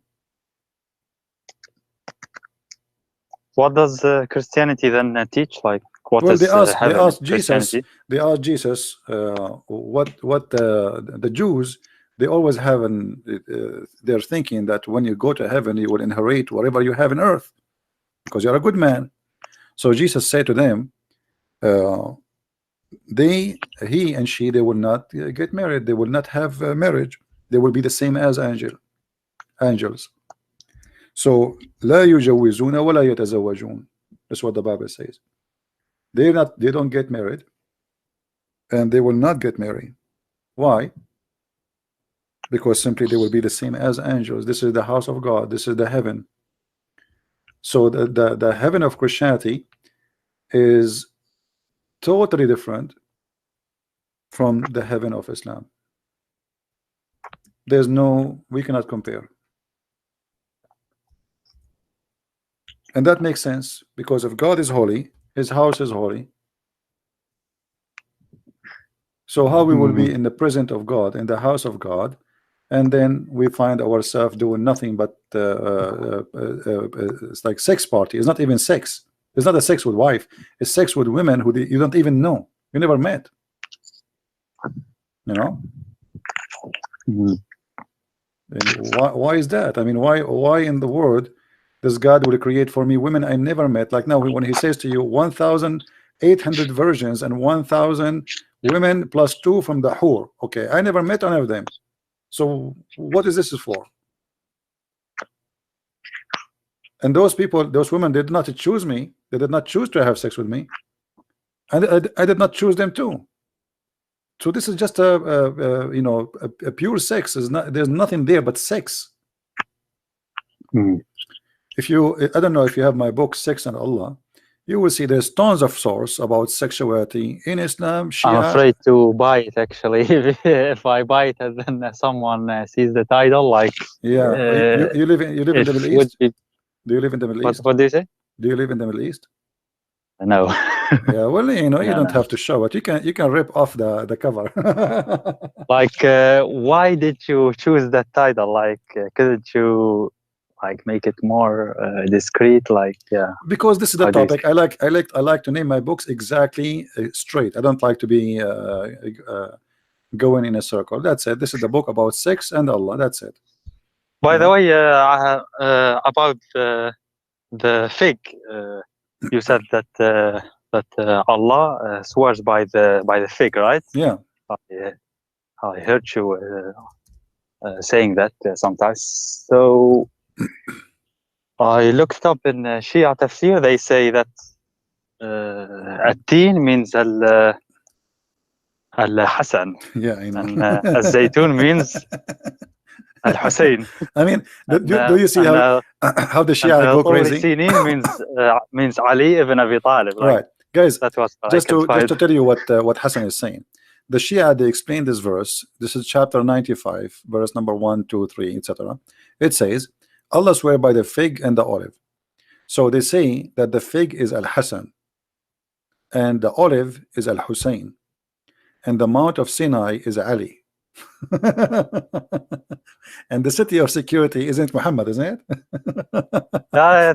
What does Christianity then teach? Like, what well, is they asked Jesus. They asked Jesus what the Jews, they always have they're thinking that when you go to heaven you will inherit whatever you have in earth because you're a good man. So Jesus said to them, he and she, they will not get married, they will not have marriage, they will be the same as angels. So لا يجوزون ولا يتزوجون. That's what the Bible says. They don't get married, and they will not get married. Why? Because simply they will be the same as angels. This is the house of God. This is the heaven. So the heaven of Christianity is totally different from the heaven of Islam. We cannot compare. And that makes sense, because if God is holy, his house is holy. So how we will be in the presence of God, in the house of God, and then we find ourselves doing nothing but it's like sex party. It's not even sex. It's not a sex with wife. It's sex with women who you don't even know. You never met. You know. And why is that? I mean, why in the world does God will create for me women I never met? Like now, when he says to you 1,800 virgins and 1,000 women plus 2 from the whore. Okay, I never met any of them. So what is this for? And those people, those women did not choose me. They did not choose to have sex with me, and I did not choose them too. So this is just you know, a pure sex. There's nothing there but sex. If you, I don't know if you have my book Sex and Allah, you will see there's tons of source about sexuality in Islam, Shia. I'm afraid to buy it, actually. If I buy it and then someone sees the title, like, you live in the Middle East? Do you live in the Middle East? What do you say? Do you live in the Middle East? No. Yeah, well, you know, you don't have to show it. You can rip off the cover. Like, why did you choose that title? Like, couldn't you like make it more discreet? Like, because this is the topic. I like to name my books exactly straight. I don't like to be going in a circle. That's it. This is the book about sex and Allah. That's it. By the way, about the fig, you said that Allah swears by the fig, right? Yeah. I heard you saying that sometimes. So I looked up in Shia tafsir. They say that At-Tin means Al-Hasan. Yeah, I know. And Al-Zaytun means Al-Hussein. I mean, do you see how the Shia go crazy? means Ali ibn Abi Talib. Like, right, guys. That was just to tell you what Hassan is saying. The Shia, they explain this verse. This is chapter 95, verse number 1, 2, 3, etc. It says, Allah swear by the fig and the olive. So they say that the fig is Al-Hasan and the olive is Al-Hussein and the Mount of Sinai is Ali. And the city of security isn't Muhammad, isn't it?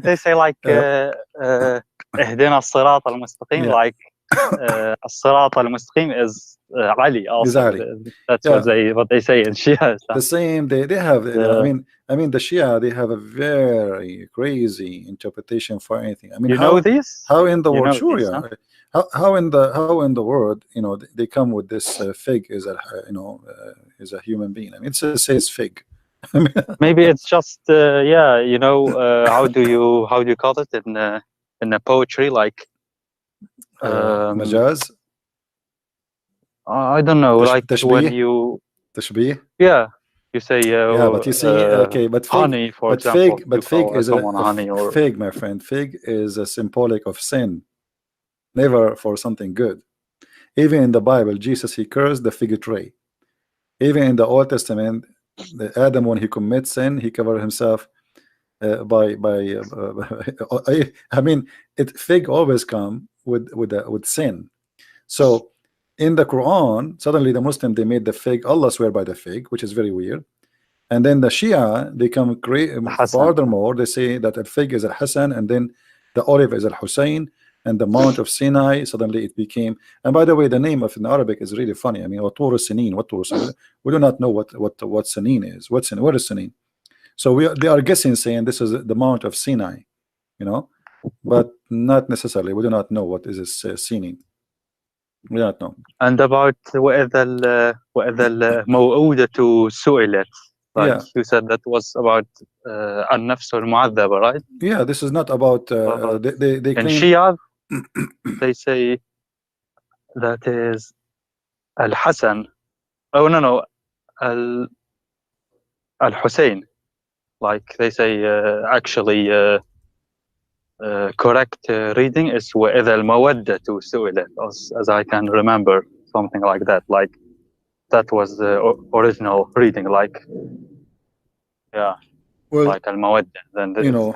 They say like اهدنا الصراط المستقيم, like الصراط المستقيم is Ali also. That's what they say in Shia. The same, they have I mean the Shia, they have a very crazy interpretation for anything. I mean, know this? How in the world? Sure, yeah. Huh? How in the world, you know, they come with this fig is a is a human being. I mean, it says fig. Maybe it's just you know, how do you call it in the poetry, like Majaz? I don't know, like when تشبيه. you تشبيه. you say Yeah, but you see, okay, but fig, honey, for example, you but fig call is someone honey, or fig, my friend. Fig is a symbolic of sin, never for something good. Even in the Bible, Jesus, he cursed the fig tree. Even in the Old Testament, Adam, when he commits sin, he covered himself by I mean, fig always come with sin. So in the Quran, suddenly the Muslim, they made the fig, Allah swear by the fig, which is very weird. And then the Shia, they come Hassan. furthermore, they say that a fig is al-Hassan, and then the olive is al-Hussein, and the Mount of Sinai, suddenly it became. And by the way, the name of in Arabic is really funny. I mean, what Sinin, what Sinin? We do not know what Sinin is. Where is Sinin? So they are guessing, saying this is the Mount of Sinai, you know, but not necessarily. We do not know what is this Sinin. We do not know. And about وإذا الموءودة سئلت, like Yeah, you said, that was about النفس المعذبة, right? yeah. This is not about. They in claim. Shia, they say that is Al-Hassan. Oh no, Al-Hussein. Like they say, actually, correct reading is وإذا المودة سئلت, as I can remember, something like that. Like that was the original reading. Like, yeah, Well, like Al-Mawadda. Then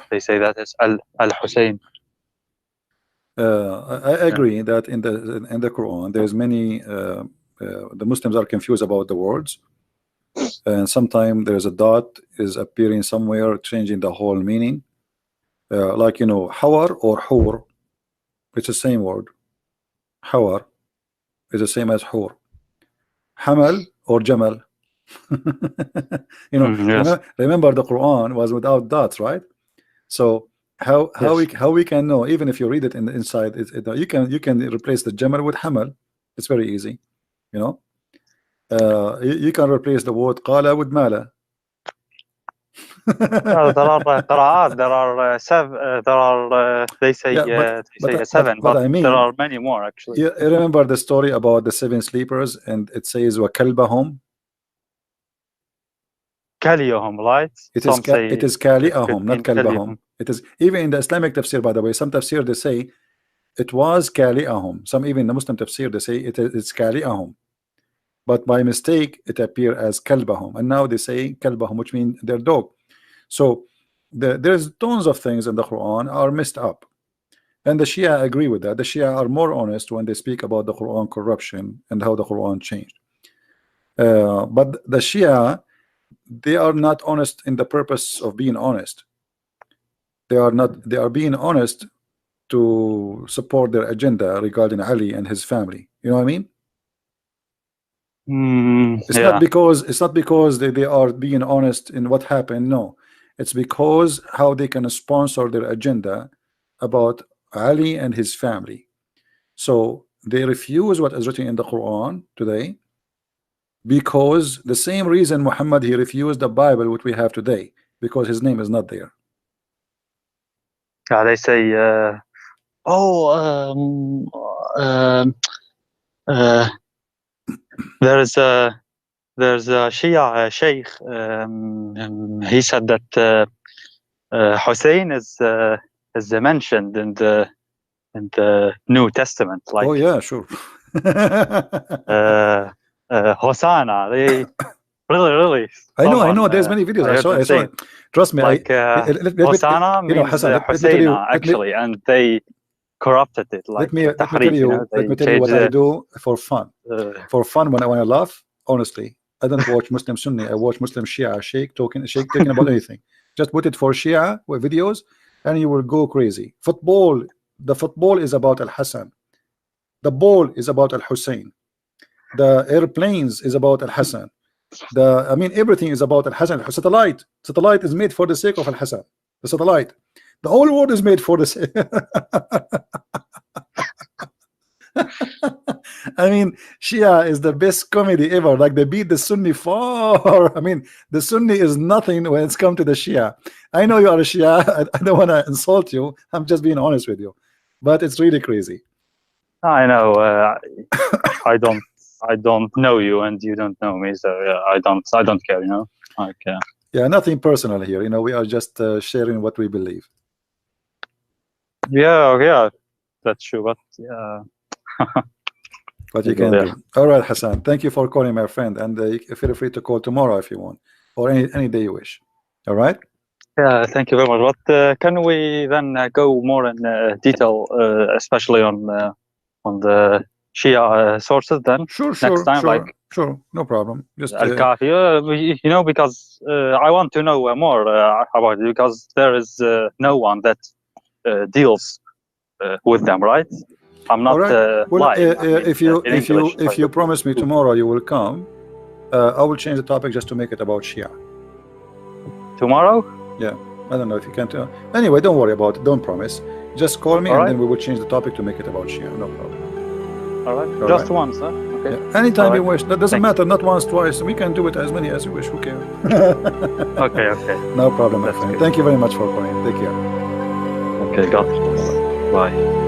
they say that is Al-Hussein. I agree that in the Quran there's many the Muslims are confused about the words, and sometimes there's a dot is appearing somewhere, changing the whole meaning. Like hawar or hur, it's the same word. Hawar is the same as hur. Hamal or jamal. Yes. Remember the Quran was without dots, right? So how we can know, even if you read it in the inside, you can replace the jamal with hamal. It's very easy, you can replace the word qala with mala. There are qira'at, there are they say seven, but I mean, there are many more actually. You remember the story about the 7 sleepers, and it says wa kalbahum. Kaliyahum, right? It is kali'ahum, not kalbahum. It is even in the Islamic tafsir, by the way. Some tafsir they say it was kali'ahum. Some even the Muslim tafsir they say it's kali'ahum, but by mistake it appeared as kalbahum, and now they say kalbahum, which means their dog. So there's tons of things in the Quran are messed up, and the Shia agree with that. The Shia are more honest when they speak about the Quran corruption and how the Quran changed. But the Shia, they are not honest in the purpose of being honest. They are being honest to support their agenda regarding Ali and his family. You know what I mean? It's not because they are being honest in what happened. No, it's because how they can sponsor their agenda about Ali and his family. So they refuse what is written in the Quran today, because the same reason Muhammad, he refused the Bible which we have today, because his name is not there. They say there's a Shia sheikh, he said that Hussein is mentioned in the New Testament. Like, oh yeah, sure. Hosanna, they really I know there's many videos I saw it. Trust me, like Hosanna means Hussein actually, and they corrupted it. Like, let me tell you what I do for fun. When I laugh, honestly, I don't watch Muslim Sunni. I watch Muslim Shia Sheikh talking about anything. Just put it for Shia with videos, and you will go crazy. The football is about Al-Hassan. The ball is about Al-Hussein. The airplanes is about Al-Hassan. I mean, everything is about Al-Hassan. Satellite is made for the sake of Al-Hassan. The satellite, the whole world is made for the sake. I mean, Shia is the best comedy ever. Like, they beat the Sunni far. I mean, the Sunni is nothing when it's come to the Shia. I know you are a Shia. I don't want to insult you. I'm just being honest with you, but it's really crazy. I know. I don't I don't know you and you don't know me, so I don't care, you know. Like yeah, nothing personal here. You know, we are just sharing what we believe. yeah, that's true. But yeah. What you can do. All right, Hassan. Thank you for calling, my friend, and feel free to call tomorrow if you want, or any day you wish. All right. Yeah, thank you very much. But can we then go more in detail, especially on the Shia sources then? Sure, Next time, like sure, no problem. Just Al-Kafi, you know, because I want to know more about it, because there is no one that deals with them, right? I'm not well, lying. if you promise me tomorrow you will come, I will change the topic just to make it about Shia. Tomorrow? Yeah, I don't know if you can tell. Anyway, don't worry about it. Don't promise. Just call me, and then we will change the topic to make it about Shia. No problem. All right. Just once, huh? Okay. Yeah. Anytime you wish. That doesn't matter. Not once, twice. We can do it as many as you wish. Who cares? Okay. No problem, my friend. Thank you very much for calling. Take care. Okay. God bless. Bye.